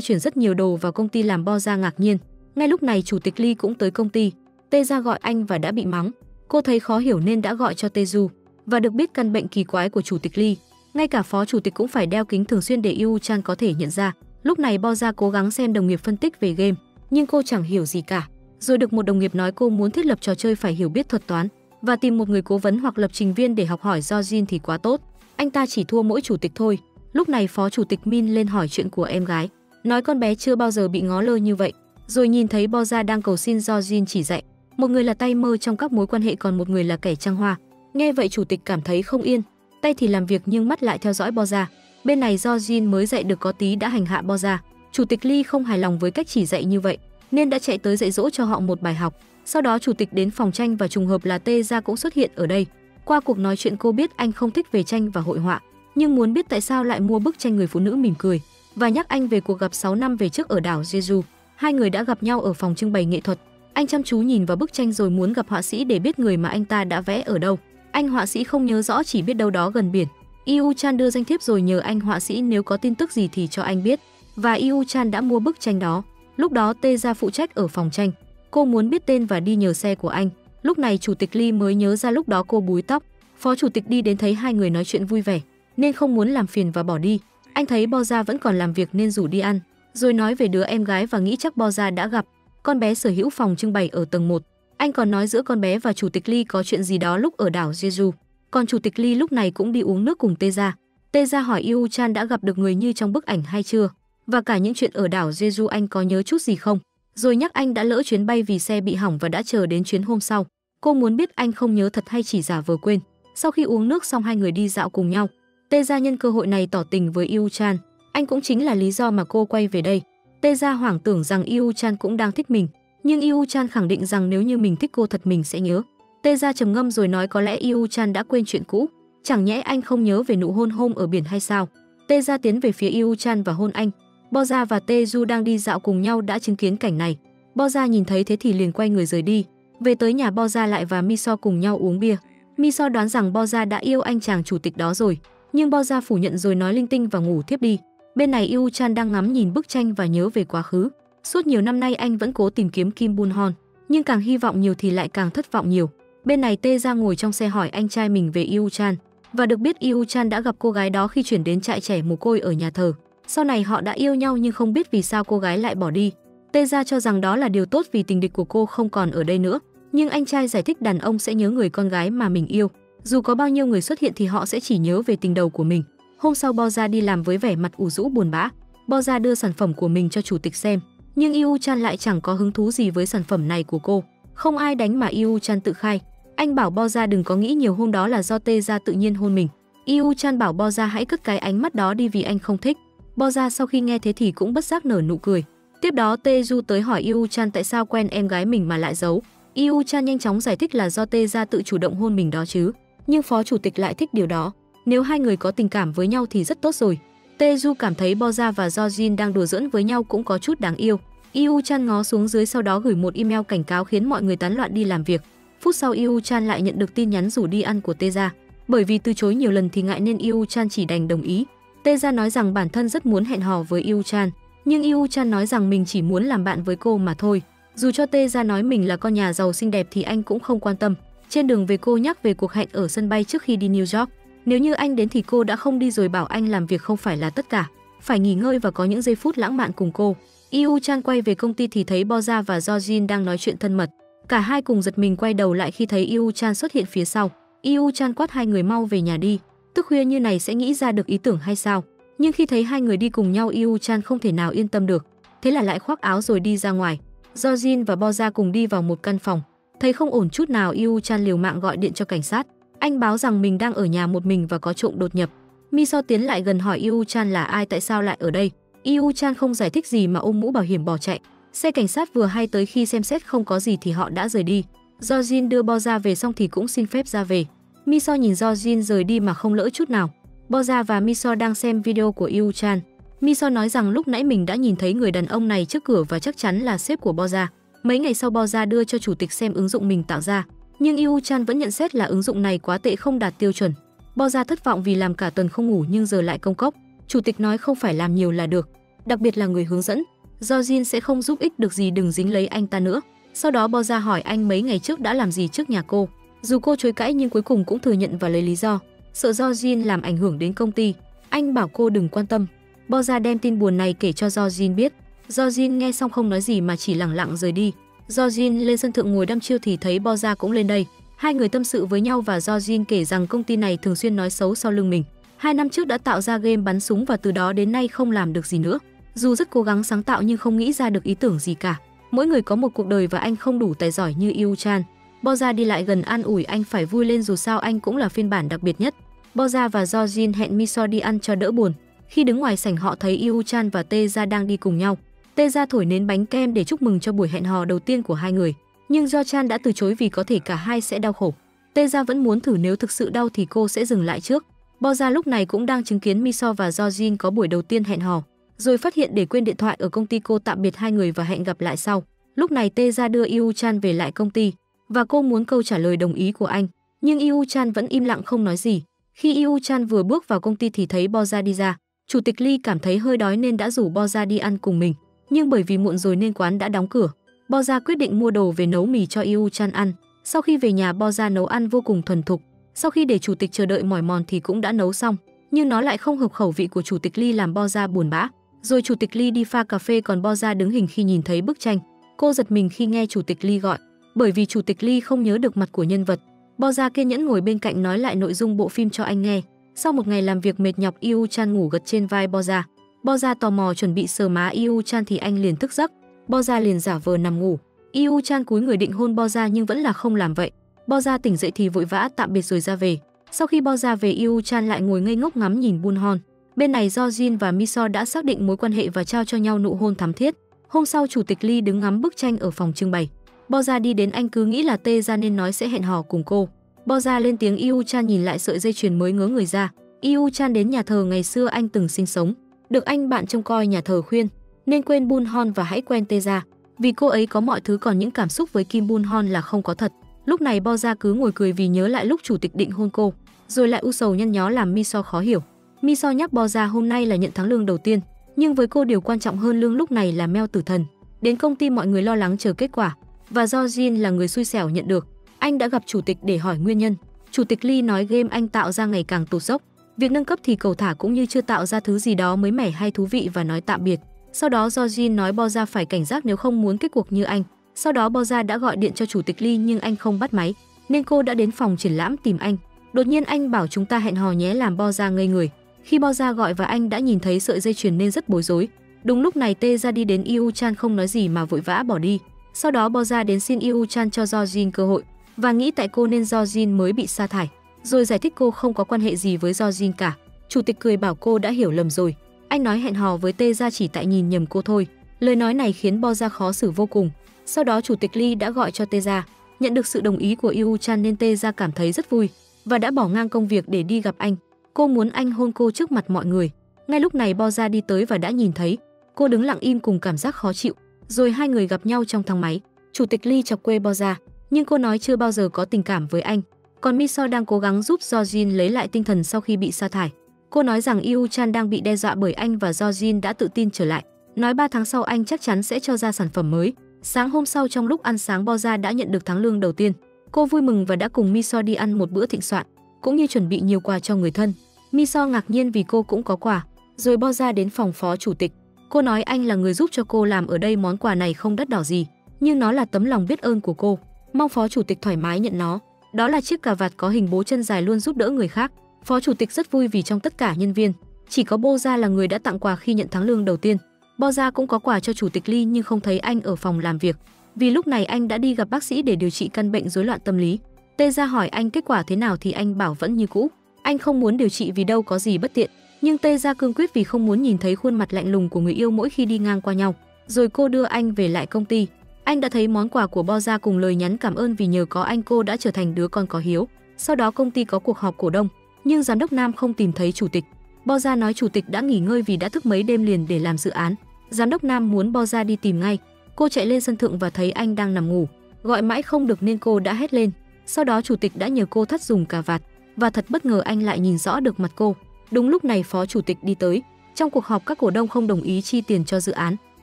chuyển rất nhiều đồ vào công ty làm Bo-ra ngạc nhiên. Ngay lúc này chủ tịch Lee cũng tới công ty. Tae-ra gọi anh và đã bị mắng. Cô thấy khó hiểu nên đã gọi cho Tae-ju và được biết căn bệnh kỳ quái của chủ tịch Lee. Ngay cả phó chủ tịch cũng phải đeo kính thường xuyên để Yu-chan có thể nhận ra. Lúc này Bo-ra cố gắng xem đồng nghiệp phân tích về game, nhưng cô chẳng hiểu gì cả. Rồi được một đồng nghiệp nói cô muốn thiết lập trò chơi phải hiểu biết thuật toán và tìm một người cố vấn hoặc lập trình viên để học hỏi Jojin thì quá tốt. Anh ta chỉ thua mỗi chủ tịch thôi. Lúc này phó chủ tịch Min lên hỏi chuyện của em gái, nói con bé chưa bao giờ bị ngó lơ như vậy. Rồi nhìn thấy Bo-ra đang cầu xin Jojin chỉ dạy. Một người là tay mơ trong các mối quan hệ, còn một người là kẻ trăng hoa. Nghe vậy chủ tịch cảm thấy không yên, tay thì làm việc nhưng mắt lại theo dõi Bo-ra. Bên này Jojin mới dạy được có tí đã hành hạ Bo-ra. Chủ tịch Lee không hài lòng với cách chỉ dạy như vậy nên đã chạy tới dạy dỗ cho họ một bài học. Sau đó chủ tịch đến phòng tranh và trùng hợp là Tae-ra cũng xuất hiện ở đây. Qua cuộc nói chuyện cô biết anh không thích về tranh và hội họa, nhưng muốn biết tại sao lại mua bức tranh người phụ nữ mỉm cười và nhắc anh về cuộc gặp 6 năm về trước ở đảo Jeju. Hai người đã gặp nhau ở phòng trưng bày nghệ thuật. Anh chăm chú nhìn vào bức tranh rồi muốn gặp họa sĩ để biết người mà anh ta đã vẽ ở đâu. Anh họa sĩ không nhớ rõ, chỉ biết đâu đó gần biển. Yu-chan đưa danh thiếp rồi nhờ anh họa sĩ nếu có tin tức gì thì cho anh biết. Và Yu-chan đã mua bức tranh đó. Lúc đó Tae-ra phụ trách ở phòng tranh. Cô muốn biết tên và đi nhờ xe của anh. Lúc này chủ tịch Lee mới nhớ ra lúc đó cô búi tóc. Phó chủ tịch đi đến thấy hai người nói chuyện vui vẻ nên không muốn làm phiền và bỏ đi. Anh thấy Bo-ra vẫn còn làm việc nên rủ đi ăn, rồi nói về đứa em gái và nghĩ chắc Bo-ra đã gặp. Con bé sở hữu phòng trưng bày ở tầng 1. Anh còn nói giữa con bé và chủ tịch Lee có chuyện gì đó lúc ở đảo Jeju. Còn chủ tịch Lee lúc này cũng đi uống nước cùng Tae-ra. Tae-ra hỏi Yu-chan đã gặp được người như trong bức ảnh hay chưa, và cả những chuyện ở đảo Jeju anh có nhớ chút gì không. Rồi nhắc anh đã lỡ chuyến bay vì xe bị hỏng và đã chờ đến chuyến hôm sau. Cô muốn biết anh không nhớ thật hay chỉ giả vờ quên. Sau khi uống nước xong hai người đi dạo cùng nhau. Tae-ra nhân cơ hội này tỏ tình với Yu-chan. Anh cũng chính là lý do mà cô quay về đây. Tae-ra hoảng tưởng rằng Yu-chan cũng đang thích mình, nhưng Yu-chan khẳng định rằng nếu như mình thích cô thật mình sẽ nhớ. Tae-ra trầm ngâm rồi nói có lẽ Yu-chan đã quên chuyện cũ. Chẳng nhẽ anh không nhớ về nụ hôn hôm ở biển hay sao? Tae-ra tiến về phía Yu-chan và hôn anh. Bo-ra và Tae-ju đang đi dạo cùng nhau đã chứng kiến cảnh này. Bo-ra nhìn thấy thế thì liền quay người rời đi. Về tới nhà, Bo-ra lại và Miso cùng nhau uống bia. Miso đoán rằng Bo-ra đã yêu anh chàng chủ tịch đó rồi, nhưng Bo-ra phủ nhận rồi nói linh tinh và ngủ thiếp đi. Bên này Yu-chan đang ngắm nhìn bức tranh và nhớ về quá khứ. Suốt nhiều năm nay anh vẫn cố tìm kiếm Kim Bun-hon, nhưng càng hy vọng nhiều thì lại càng thất vọng nhiều. Bên này Tae-ra ngồi trong xe hỏi anh trai mình về Yu-chan và được biết Yu-chan đã gặp cô gái đó khi chuyển đến trại trẻ mồ côi ở nhà thờ. Sau này họ đã yêu nhau nhưng không biết vì sao cô gái lại bỏ đi. Tae-ra cho rằng đó là điều tốt vì tình địch của cô không còn ở đây nữa. Nhưng anh trai giải thích đàn ông sẽ nhớ người con gái mà mình yêu. Dù có bao nhiêu người xuất hiện thì họ sẽ chỉ nhớ về tình đầu của mình. Hôm sau Bo-ra đi làm với vẻ mặt ủ rũ buồn bã. Bo-ra đưa sản phẩm của mình cho chủ tịch xem, nhưng Yu-chan lại chẳng có hứng thú gì với sản phẩm này của cô. Không ai đánh mà Yu-chan tự khai. Anh bảo Bo-ra đừng có nghĩ nhiều, hôm đó là do Tae-ra tự nhiên hôn mình. Yu-chan bảo Bo-ra hãy cất cái ánh mắt đó đi vì anh không thích. Bo-ra sau khi nghe thế thì cũng bất giác nở nụ cười. Tiếp đó Tae-ju tới hỏi Yu-chan tại sao quen em gái mình mà lại giấu. Yu-chan nhanh chóng giải thích là do Tae-ra tự chủ động hôn mình đó chứ. Nhưng phó chủ tịch lại thích điều đó. Nếu hai người có tình cảm với nhau thì rất tốt rồi. Tae-ju cảm thấy Bo-ra và Jojin đang đùa giỡn với nhau cũng có chút đáng yêu. Yu-chan ngó xuống dưới sau đó gửi một email cảnh cáo khiến mọi người tán loạn đi làm việc. Phút sau Yu-chan lại nhận được tin nhắn rủ đi ăn của Tae-ra. Bởi vì từ chối nhiều lần thì ngại nên Yu-chan chỉ đành đồng ý. Tae-ra nói rằng bản thân rất muốn hẹn hò với Yu-chan, nhưng Yu-chan nói rằng mình chỉ muốn làm bạn với cô mà thôi. Dù cho Tae-ra nói mình là con nhà giàu xinh đẹp thì anh cũng không quan tâm. Trên đường về cô nhắc về cuộc hẹn ở sân bay trước khi đi New York. Nếu như anh đến thì cô đã không đi, rồi bảo anh làm việc không phải là tất cả, phải nghỉ ngơi và có những giây phút lãng mạn cùng cô. Yu-chan quay về công ty thì thấy Bo-ra và Jojin đang nói chuyện thân mật. Cả hai cùng giật mình quay đầu lại khi thấy Yu-chan xuất hiện phía sau. Yu-chan quát hai người mau về nhà đi, tức khuya như này sẽ nghĩ ra được ý tưởng hay sao. Nhưng khi thấy hai người đi cùng nhau, Yu-chan không thể nào yên tâm được, thế là lại khoác áo rồi đi ra ngoài. Jojin và Bo-ra cùng đi vào một căn phòng. Thấy không ổn chút nào, Yu-chan liều mạng gọi điện cho cảnh sát. Anh báo rằng mình đang ở nhà một mình và có trộm đột nhập. Miso tiến lại gần hỏi Yu-chan là ai, tại sao lại ở đây. Yu-chan không giải thích gì mà ôm mũ bảo hiểm bỏ chạy. Xe cảnh sát vừa hay tới, khi xem xét không có gì thì họ đã rời đi. Jojin đưa Bo-ra về xong thì cũng xin phép ra về. Miso nhìn Jojin rời đi mà không lỡ chút nào. Bo-ra và Miso đang xem video của Yu-chan. Miso nói rằng lúc nãy mình đã nhìn thấy người đàn ông này trước cửa và chắc chắn là sếp của Bo-ra. Mấy ngày sau Bo-ra đưa cho chủ tịch xem ứng dụng mình tạo ra. Nhưng Yu Chan vẫn nhận xét là ứng dụng này quá tệ, không đạt tiêu chuẩn. Bo Ra thất vọng vì làm cả tuần không ngủ nhưng giờ lại công cốc. Chủ tịch nói không phải làm nhiều là được, đặc biệt là người hướng dẫn. Do Jin sẽ không giúp ích được gì, đừng dính lấy anh ta nữa. Sau đó Bo Ra hỏi anh mấy ngày trước đã làm gì trước nhà cô. Dù cô chối cãi nhưng cuối cùng cũng thừa nhận và lấy lý do sợ Do Jin làm ảnh hưởng đến công ty. Anh bảo cô đừng quan tâm. Bo Ra đem tin buồn này kể cho Do Jin biết. Do Jin nghe xong không nói gì mà chỉ lẳng lặng rời đi. Do Jin lên sân thượng ngồi đăm chiêu thì thấy Bo Ra cũng lên đây. Hai người tâm sự với nhau và Do Jin kể rằng công ty này thường xuyên nói xấu sau lưng mình. 2 năm trước đã tạo ra game bắn súng và từ đó đến nay không làm được gì nữa. Dù rất cố gắng sáng tạo nhưng không nghĩ ra được ý tưởng gì cả. Mỗi người có một cuộc đời và anh không đủ tài giỏi như Yu Chan. Bo Ra đi lại gần an ủi anh phải vui lên, dù sao anh cũng là phiên bản đặc biệt nhất. Bo Ra và Do Jin hẹn Miso đi ăn cho đỡ buồn. Khi đứng ngoài sảnh họ thấy Yu Chan và Tae Ra đang đi cùng nhau. Tae Ra thổi nến bánh kem để chúc mừng cho buổi hẹn hò đầu tiên của hai người. Nhưng Do Chan đã từ chối vì có thể cả hai sẽ đau khổ. Tae Ra vẫn muốn thử, nếu thực sự đau thì cô sẽ dừng lại trước. Bo Ra lúc này cũng đang chứng kiến Miso và Do Jin có buổi đầu tiên hẹn hò, rồi phát hiện để quên điện thoại ở công ty. Cô tạm biệt hai người và hẹn gặp lại sau. Lúc này Tae Ra đưa Yu Chan về lại công ty và cô muốn câu trả lời đồng ý của anh, nhưng Yu Chan vẫn im lặng không nói gì. Khi Yu Chan vừa bước vào công ty thì thấy Bo Ra đi ra. Chủ tịch Lee cảm thấy hơi đói nên đã rủ Bo Ra đi ăn cùng mình, nhưng bởi vì muộn rồi nên quán đã đóng cửa. Bo Ra quyết định mua đồ về nấu mì cho Yu Chan ăn. Sau khi về nhà, Bo Ra nấu ăn vô cùng thuần thục. Sau khi để chủ tịch chờ đợi mỏi mòn thì cũng đã nấu xong, nhưng nó lại không hợp khẩu vị của chủ tịch Lee làm Bo Ra buồn bã. Rồi chủ tịch Lee đi pha cà phê, còn Bo Ra đứng hình khi nhìn thấy bức tranh. Cô giật mình khi nghe chủ tịch Lee gọi, bởi vì chủ tịch Lee không nhớ được mặt của nhân vật. Bo Ra kiên nhẫn ngồi bên cạnh nói lại nội dung bộ phim cho anh nghe. Sau một ngày làm việc mệt nhọc, Yu Chan ngủ gật trên vai Bo Ra. Bo Ra tò mò chuẩn bị sờ má Yu Chan thì anh liền thức giấc. Bo Ra liền giả vờ nằm ngủ. Yu Chan cúi người định hôn Bo Ra nhưng vẫn là không làm vậy. Bo Ra tỉnh dậy thì vội vã tạm biệt rồi ra về. Sau khi Bo Ra về, Yu Chan lại ngồi ngây ngốc ngắm nhìn Bunhon. Bên này Do Jin và Miso đã xác định mối quan hệ và trao cho nhau nụ hôn thắm thiết. Hôm sau, chủ tịch Lee đứng ngắm bức tranh ở phòng trưng bày. Bo Ra đi đến, anh cứ nghĩ là Tae Ra nên nói sẽ hẹn hò cùng cô. Bo Ra lên tiếng. Yu Chan nhìn lại sợi dây chuyền mới ngớ người ra. Yu Chan đến nhà thờ ngày xưa anh từng sinh sống, được anh bạn trông coi nhà thờ khuyên nên quên Bunhon và hãy quen Tae Ra, vì cô ấy có mọi thứ, còn những cảm xúc với Kim Bunhon là không có thật. Lúc này Bo Ra cứ ngồi cười vì nhớ lại lúc chủ tịch định hôn cô, rồi lại u sầu nhăn nhó làm Miso khó hiểu. Miso nhắc Bo Ra hôm nay là nhận tháng lương đầu tiên, nhưng với cô điều quan trọng hơn lương lúc này là Mel tử thần. Đến công ty mọi người lo lắng chờ kết quả, và Do Jin là người xui xẻo nhận được. Anh đã gặp chủ tịch để hỏi nguyên nhân. Chủ tịch Lee nói game anh tạo ra ngày càng tụt dốc, việc nâng cấp thì cầu thả cũng như chưa tạo ra thứ gì đó mới mẻ hay thú vị, và nói tạm biệt. Sau đó Do Jin nói Bo Ra phải cảnh giác nếu không muốn kết cuộc như anh. Sau đó Bo Ra đã gọi điện cho chủ tịch Lee nhưng anh không bắt máy, nên cô đã đến phòng triển lãm tìm anh. Đột nhiên anh bảo chúng ta hẹn hò nhé, làm Bo Ra ngây người. Khi Bo Ra gọi và anh đã nhìn thấy sợi dây chuyền nên rất bối rối. Đúng lúc này Tae Ra đi đến, Yu Chan không nói gì mà vội vã bỏ đi. Sau đó Bo Ra đến xin Yu Chan cho Do Jin cơ hội và nghĩ tại cô nên Do Jin mới bị sa thải, rồi giải thích cô không có quan hệ gì với Do Jin cả. Chủ tịch cười bảo cô đã hiểu lầm rồi. Anh nói hẹn hò với Tae Ra chỉ tại nhìn nhầm cô thôi. Lời nói này khiến Bo Ra khó xử vô cùng. Sau đó chủ tịch Lee đã gọi cho Tae Ra. Nhận được sự đồng ý của Yu Chan nên Tae Ra cảm thấy rất vui và đã bỏ ngang công việc để đi gặp anh. Cô muốn anh hôn cô trước mặt mọi người. Ngay lúc này Bo Ra đi tới và đã nhìn thấy. Cô đứng lặng im cùng cảm giác khó chịu. Rồi hai người gặp nhau trong thang máy. Chủ tịch Lee chọc quê Bo Ra, nhưng cô nói chưa bao giờ có tình cảm với anh. Còn Miso đang cố gắng giúp Do Jin lấy lại tinh thần sau khi bị sa thải. Cô nói rằng Yu Chan đang bị đe dọa bởi anh và Do Jin đã tự tin trở lại. Nói 3 tháng sau anh chắc chắn sẽ cho ra sản phẩm mới. Sáng hôm sau trong lúc ăn sáng, Bo Ra đã nhận được tháng lương đầu tiên. Cô vui mừng và đã cùng Miso đi ăn một bữa thịnh soạn, cũng như chuẩn bị nhiều quà cho người thân. Miso ngạc nhiên vì cô cũng có quà. Rồi Bo Ra đến phòng phó chủ tịch. Cô nói anh là người giúp cho cô làm ở đây, món quà này không đắt đỏ gì, nhưng nó là tấm lòng biết ơn của cô. Mong phó chủ tịch thoải mái nhận nó. Đó là chiếc cà vạt có hình bố chân dài luôn giúp đỡ người khác. Phó chủ tịch rất vui vì trong tất cả nhân viên, chỉ có Bo Ra là người đã tặng quà khi nhận tháng lương đầu tiên. Bo Ra cũng có quà cho chủ tịch Lee nhưng không thấy anh ở phòng làm việc, vì lúc này anh đã đi gặp bác sĩ để điều trị căn bệnh rối loạn tâm lý. Tae Ra hỏi anh kết quả thế nào thì anh bảo vẫn như cũ. Anh không muốn điều trị vì đâu có gì bất tiện, nhưng Tae Ra cương quyết vì không muốn nhìn thấy khuôn mặt lạnh lùng của người yêu mỗi khi đi ngang qua nhau. Rồi cô đưa anh về lại công ty. Anh đã thấy món quà của Bo Ra cùng lời nhắn cảm ơn vì nhờ có anh cô đã trở thành đứa con có hiếu. Sau đó công ty có cuộc họp cổ đông, nhưng giám đốc Nam không tìm thấy chủ tịch. Bo Ra nói chủ tịch đã nghỉ ngơi vì đã thức mấy đêm liền để làm dự án. Giám đốc Nam muốn Bo Ra đi tìm ngay. Cô chạy lên sân thượng và thấy anh đang nằm ngủ, gọi mãi không được nên cô đã hét lên. Sau đó chủ tịch đã nhờ cô thắt dùng cà vạt và thật bất ngờ anh lại nhìn rõ được mặt cô. Đúng lúc này phó chủ tịch đi tới. Trong cuộc họp các cổ đông không đồng ý chi tiền cho dự án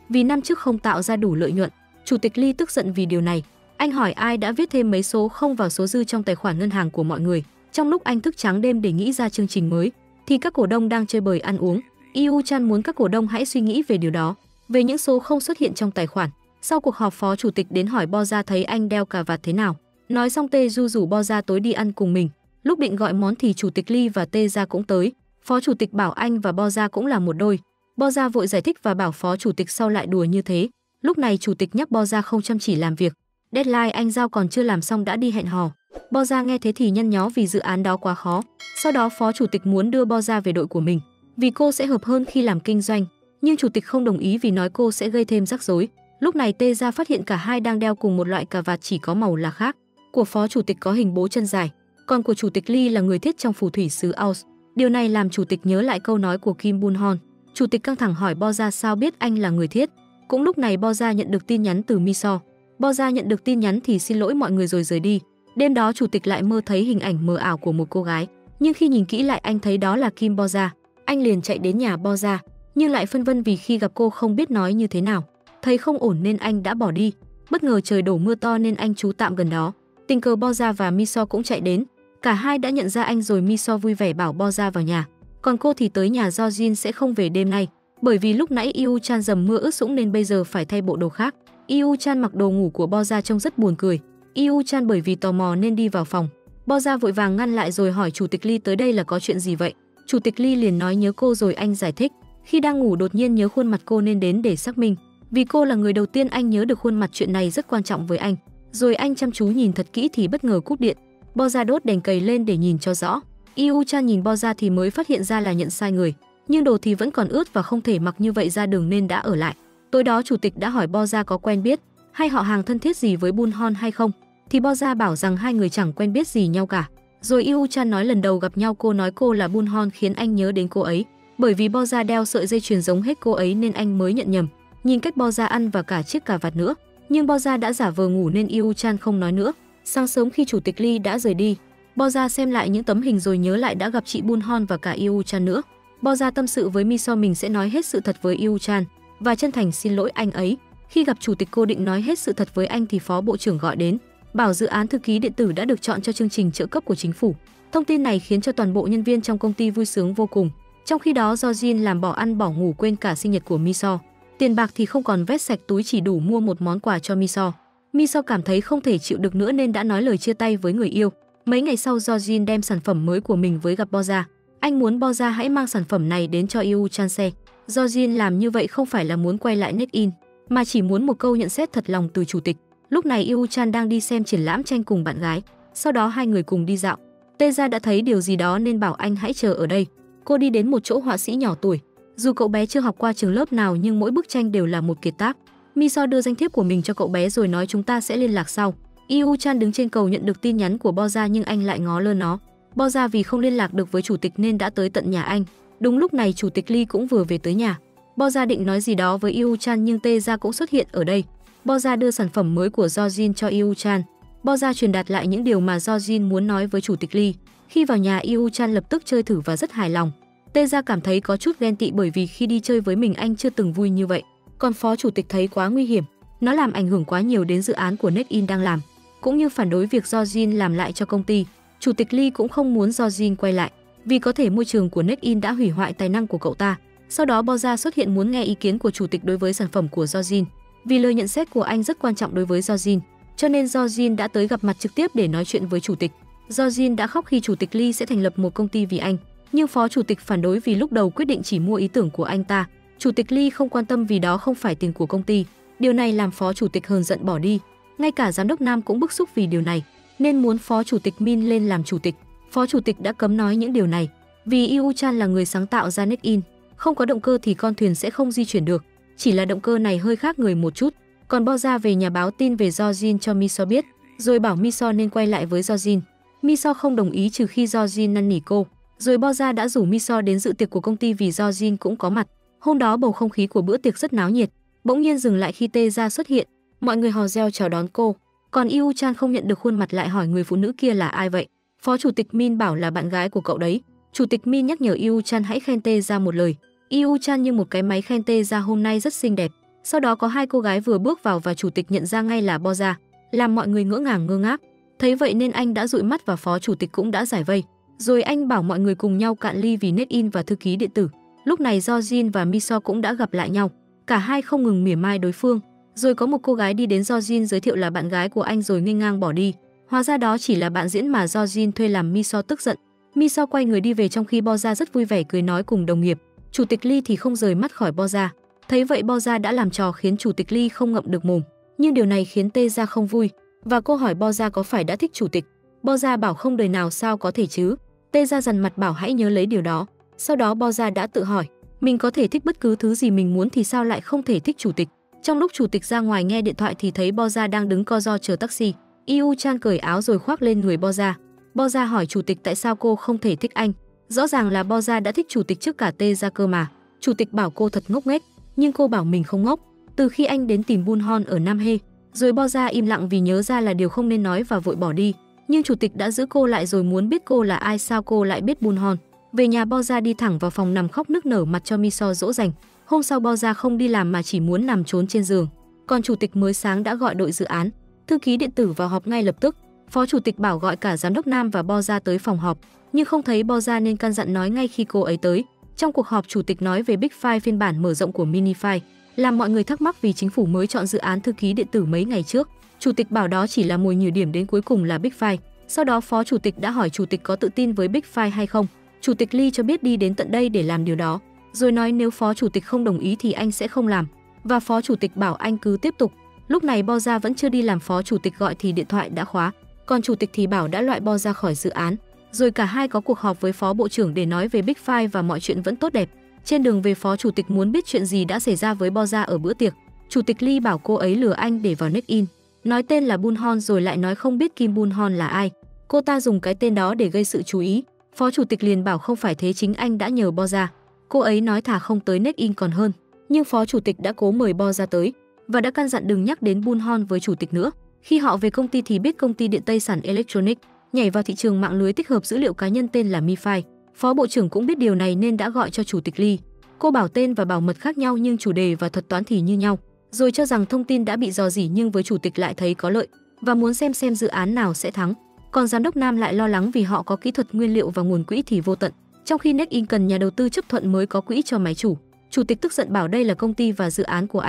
vì năm trước không tạo ra đủ lợi nhuận. Chủ tịch Lee tức giận vì điều này. Anh hỏi ai đã viết thêm mấy số không vào số dư trong tài khoản ngân hàng của mọi người. Trong lúc anh thức trắng đêm để nghĩ ra chương trình mới thì các cổ đông đang chơi bời ăn uống. Yu Chan muốn các cổ đông hãy suy nghĩ về điều đó, về những số không xuất hiện trong tài khoản. Sau cuộc họp, phó chủ tịch đến hỏi Boza thấy anh đeo cà vạt thế nào. Nói xong Tae-ju rủ Boza tối đi ăn cùng mình. Lúc định gọi món thì chủ tịch Lee và Tae-ra cũng tới. Phó chủ tịch bảo anh và Boza cũng là một đôi. Boza vội giải thích và bảo phó chủ tịch sau lại đùa như thế. Lúc này chủ tịch nhắc Boza không chăm chỉ làm việc. Deadline anh giao còn chưa làm xong đã đi hẹn hò. Boza nghe thế thì nhăn nhó vì dự án đó quá khó. Sau đó phó chủ tịch muốn đưa Boza về đội của mình vì cô sẽ hợp hơn khi làm kinh doanh, nhưng chủ tịch không đồng ý vì nói cô sẽ gây thêm rắc rối. Lúc này Tae-ra phát hiện cả hai đang đeo cùng một loại cà vạt chỉ có màu là khác. Của phó chủ tịch có hình bố chân dài, còn của chủ tịch Lee là người thiết trong phù thủy xứ Aus. Điều này làm chủ tịch nhớ lại câu nói của Kim Bun Hon. Chủ tịch căng thẳng hỏi Boza sao biết anh là người thiết. Cũng lúc này Boza nhận được tin nhắn từ Miso. Boza nhận được tin nhắn thì xin lỗi mọi người rồi rời đi. Đêm đó chủ tịch lại mơ thấy hình ảnh mờ ảo của một cô gái, nhưng khi nhìn kỹ lại anh thấy đó là Kim Boza. Anh liền chạy đến nhà Boza, nhưng lại phân vân vì khi gặp cô không biết nói như thế nào. Thấy không ổn nên anh đã bỏ đi. Bất ngờ trời đổ mưa to nên anh trú tạm gần đó. Tình cờ Boza và Miso cũng chạy đến. Cả hai đã nhận ra anh rồi. Miso vui vẻ bảo Boza vào nhà, còn cô thì tới nhà do Jin sẽ không về đêm nay, bởi vì lúc nãy Yu Chan dầm mưa ướt sũng nên bây giờ phải thay bộ đồ khác. Yu Chan mặc đồ ngủ của Boza trông rất buồn cười. Yu Chan bởi vì tò mò nên đi vào phòng. Boza vội vàng ngăn lại rồi hỏi chủ tịch Lee tới đây là có chuyện gì vậy. Chủ tịch Lee liền nói nhớ cô rồi anh giải thích. Khi đang ngủ đột nhiên nhớ khuôn mặt cô nên đến để xác minh. Vì cô là người đầu tiên anh nhớ được khuôn mặt, chuyện này rất quan trọng với anh. Rồi anh chăm chú nhìn thật kỹ thì bất ngờ cúp điện. Boza đốt đèn cầy lên để nhìn cho rõ. Yu Chan nhìn Boza thì mới phát hiện ra là nhận sai người, nhưng đồ thì vẫn còn ướt và không thể mặc như vậy ra đường nên đã ở lại. Tối đó chủ tịch đã hỏi Boza có quen biết hay họ hàng thân thiết gì với Bun Hon hay không, thì Boza bảo rằng hai người chẳng quen biết gì nhau cả. Rồi Yu Chan nói lần đầu gặp nhau cô nói cô là Bun Hon khiến anh nhớ đến cô ấy, bởi vì Boza đeo sợi dây chuyền giống hết cô ấy nên anh mới nhận nhầm. Nhìn cách Boza ăn và cả chiếc cà vạt nữa, nhưng Boza đã giả vờ ngủ nên Yu Chan không nói nữa. Sáng sớm khi chủ tịch Lee đã rời đi, Boza xem lại những tấm hình rồi nhớ lại đã gặp chị Bun Hon và cả Yu Chan nữa. Boza tâm sự với Miso mình sẽ nói hết sự thật với Yu Chan và chân thành xin lỗi anh ấy. Khi gặp chủ tịch cô định nói hết sự thật với anh thì phó bộ trưởng gọi đến, bảo dự án thư ký điện tử đã được chọn cho chương trình trợ cấp của chính phủ. Thông tin này khiến cho toàn bộ nhân viên trong công ty vui sướng vô cùng. Trong khi đó do Jin làm bỏ ăn bỏ ngủ quên cả sinh nhật của Miso. Tiền bạc thì không còn vét sạch túi, chỉ đủ mua một món quà cho Miso. Miso cảm thấy không thể chịu được nữa nên đã nói lời chia tay với người yêu. Mấy ngày sau do Jin đem sản phẩm mới của mình với gặp Boza. Anh muốn Boza hãy mang sản phẩm này đến cho Yu Chan xe. Do Jin làm như vậy không phải là muốn quay lại Nekin, mà chỉ muốn một câu nhận xét thật lòng từ chủ tịch. Lúc này Yu Chan đang đi xem triển lãm tranh cùng bạn gái. Sau đó hai người cùng đi dạo. Tae-ra đã thấy điều gì đó nên bảo anh hãy chờ ở đây. Cô đi đến một chỗ họa sĩ nhỏ tuổi. Dù cậu bé chưa học qua trường lớp nào nhưng mỗi bức tranh đều là một kiệt tác. Miso đưa danh thiếp của mình cho cậu bé rồi nói chúng ta sẽ liên lạc sau. Yu Chan đứng trên cầu nhận được tin nhắn của Boza nhưng anh lại ngó lơ nó. Boza vì không liên lạc được với chủ tịch nên đã tới tận nhà anh. Đúng lúc này chủ tịch Lee cũng vừa về tới nhà. Boza định nói gì đó với Yu Chan nhưng Tae-ra cũng xuất hiện ở đây. Boza đưa sản phẩm mới của Do Jin cho Yu Chan. Boza truyền đạt lại những điều mà Do Jin muốn nói với chủ tịch Lee. Khi vào nhà, Yu Chan lập tức chơi thử và rất hài lòng. Tae-ra cảm thấy có chút ghen tị bởi vì khi đi chơi với mình anh chưa từng vui như vậy. Còn phó chủ tịch thấy quá nguy hiểm, nó làm ảnh hưởng quá nhiều đến dự án của Nekin đang làm, cũng như phản đối việc Do Jin làm lại cho công ty. Chủ tịch Lee cũng không muốn Do Jin quay lại, vì có thể môi trường của Nekin đã hủy hoại tài năng của cậu ta. Sau đó Boza xuất hiện muốn nghe ý kiến của chủ tịch đối với sản phẩm của Do Jin. Vì lời nhận xét của anh rất quan trọng đối với Do Jin, cho nên Do Jin đã tới gặp mặt trực tiếp để nói chuyện với chủ tịch. Do Jin đã khóc khi chủ tịch Lee sẽ thành lập một công ty vì anh, nhưng phó chủ tịch phản đối vì lúc đầu quyết định chỉ mua ý tưởng của anh ta. Chủ tịch Lee không quan tâm vì đó không phải tiền của công ty. Điều này làm phó chủ tịch hờn giận bỏ đi. Ngay cả giám đốc Nam cũng bức xúc vì điều này, nên muốn phó chủ tịch Min lên làm chủ tịch. Phó chủ tịch đã cấm nói những điều này, vì Yu Chan là người sáng tạo ra Nekin. Không có động cơ thì con thuyền sẽ không di chuyển được. Chỉ là động cơ này hơi khác người một chút. Còn Boza về nhà báo tin về Do Jin cho Miso biết, rồi bảo Miso nên quay lại với Do Jin. Miso không đồng ý trừ khi Do Jin năn nỉ cô. Rồi Boza đã rủ Miso đến dự tiệc của công ty vì Do Jin cũng có mặt. Hôm đó bầu không khí của bữa tiệc rất náo nhiệt, bỗng nhiên dừng lại khi Tae-ra xuất hiện. Mọi người hò reo chào đón cô. Còn Yu Chan không nhận được khuôn mặt lại hỏi người phụ nữ kia là ai vậy. Phó chủ tịch Min bảo là bạn gái của cậu đấy. Chủ tịch Min nhắc nhở Yu Chan hãy khen Tê ra một lời. Yu Chan như một cái máy khen Tê ra hôm nay rất xinh đẹp. Sau đó có hai cô gái vừa bước vào và chủ tịch nhận ra ngay là Bo Ra, làm mọi người ngỡ ngàng ngơ ngác. Thấy vậy nên anh đã dụi mắt và phó chủ tịch cũng đã giải vây. Rồi anh bảo mọi người cùng nhau cạn ly vì NetIn và thư ký điện tử. Lúc này Do Jin và Miso cũng đã gặp lại nhau. Cả hai không ngừng mỉa mai đối phương. Rồi có một cô gái đi đến Do Jin giới thiệu là bạn gái của anh rồi nghênh ngang bỏ đi. Hóa ra đó chỉ là bạn diễn mà Do Jin thuê làm Miso tức giận. Miso quay người đi về trong khi Bo Ra rất vui vẻ cười nói cùng đồng nghiệp. Chủ tịch Lee thì không rời mắt khỏi Bo Ra. Thấy vậy Bo Ra đã làm trò khiến chủ tịch Lee không ngậm được mồm. Nhưng điều này khiến Tê Ra không vui. Và cô hỏi Bo Ra có phải đã thích chủ tịch. Bo Ra bảo không đời nào sao có thể chứ. Tê Ra dằn mặt bảo hãy nhớ lấy điều đó. Sau đó Bo Ra đã tự hỏi, mình có thể thích bất cứ thứ gì mình muốn thì sao lại không thể thích chủ tịch. Trong lúc chủ tịch ra ngoài nghe điện thoại thì thấy Bo Ra đang đứng co ro chờ taxi. Yu Chan cởi áo rồi khoác lên người Bo Ra. Bo Ra hỏi chủ tịch tại sao cô không thể thích anh. Rõ ràng là Bo Ra đã thích chủ tịch trước cả Tê Ra cơ mà. Chủ tịch bảo cô thật ngốc nghếch, nhưng cô bảo mình không ngốc. Từ khi anh đến tìm Bun Hon ở Nam Hê, rồi Bo Ra im lặng vì nhớ ra là điều không nên nói và vội bỏ đi. Nhưng chủ tịch đã giữ cô lại rồi muốn biết cô là ai, sao cô lại biết Bun Hon. Về nhà Bo Ra đi thẳng vào phòng nằm khóc nức nở mặt cho Miso dỗ dành. Hôm sau Bo Ra không đi làm mà chỉ muốn nằm trốn trên giường. Còn chủ tịch mới sáng đã gọi đội dự án, thư ký điện tử vào họp ngay lập tức. Phó chủ tịch bảo gọi cả giám đốc Nam và Bo Ra tới phòng họp, nhưng không thấy Bo Ra nên căn dặn nói ngay khi cô ấy tới. Trong cuộc họp chủ tịch nói về Big File phiên bản mở rộng của Minify, làm mọi người thắc mắc vì chính phủ mới chọn dự án thư ký điện tử mấy ngày trước. Chủ tịch bảo đó chỉ là mồi nhử điểm đến cuối cùng là Big File. Sau đó phó chủ tịch đã hỏi chủ tịch có tự tin với Big File hay không. Chủ tịch Lee cho biết đi đến tận đây để làm điều đó, rồi nói nếu phó chủ tịch không đồng ý thì anh sẽ không làm. Và phó chủ tịch bảo anh cứ tiếp tục. Lúc này Bo Ra vẫn chưa đi làm, phó chủ tịch gọi thì điện thoại đã khóa. Còn chủ tịch thì bảo đã loại Bo Ra khỏi dự án. Rồi cả hai có cuộc họp với phó bộ trưởng để nói về Big File và mọi chuyện vẫn tốt đẹp. Trên đường về phó chủ tịch muốn biết chuyện gì đã xảy ra với Bo Ra ở bữa tiệc. Chủ tịch Lee bảo cô ấy lừa anh để vào NetIn, nói tên là Bun Hon rồi lại nói không biết Kim Bun Hon là ai. Cô ta dùng cái tên đó để gây sự chú ý. Phó chủ tịch liền bảo không phải thế, chính anh đã nhờ Bo Ra. Cô ấy nói thà không tới NetIn còn hơn. Nhưng phó chủ tịch đã cố mời Bo Ra tới và đã căn dặn đừng nhắc đến Bun Hon với chủ tịch nữa. Khi họ về công ty thì biết công ty điện Tây Sản Electronic nhảy vào thị trường mạng lưới tích hợp dữ liệu cá nhân tên là MiFi. Phó bộ trưởng cũng biết điều này nên đã gọi cho chủ tịch Lee. Cô bảo tên và bảo mật khác nhau nhưng chủ đề và thuật toán thì như nhau, rồi cho rằng thông tin đã bị rò rỉ, nhưng với chủ tịch lại thấy có lợi và muốn xem dự án nào sẽ thắng. Còn giám đốc Nam lại lo lắng vì họ có kỹ thuật, nguyên liệu và nguồn quỹ thì vô tận, trong khi NetIn cần nhà đầu tư chấp thuận mới có quỹ cho máy chủ. Chủ tịch tức giận bảo đây là công ty và dự án của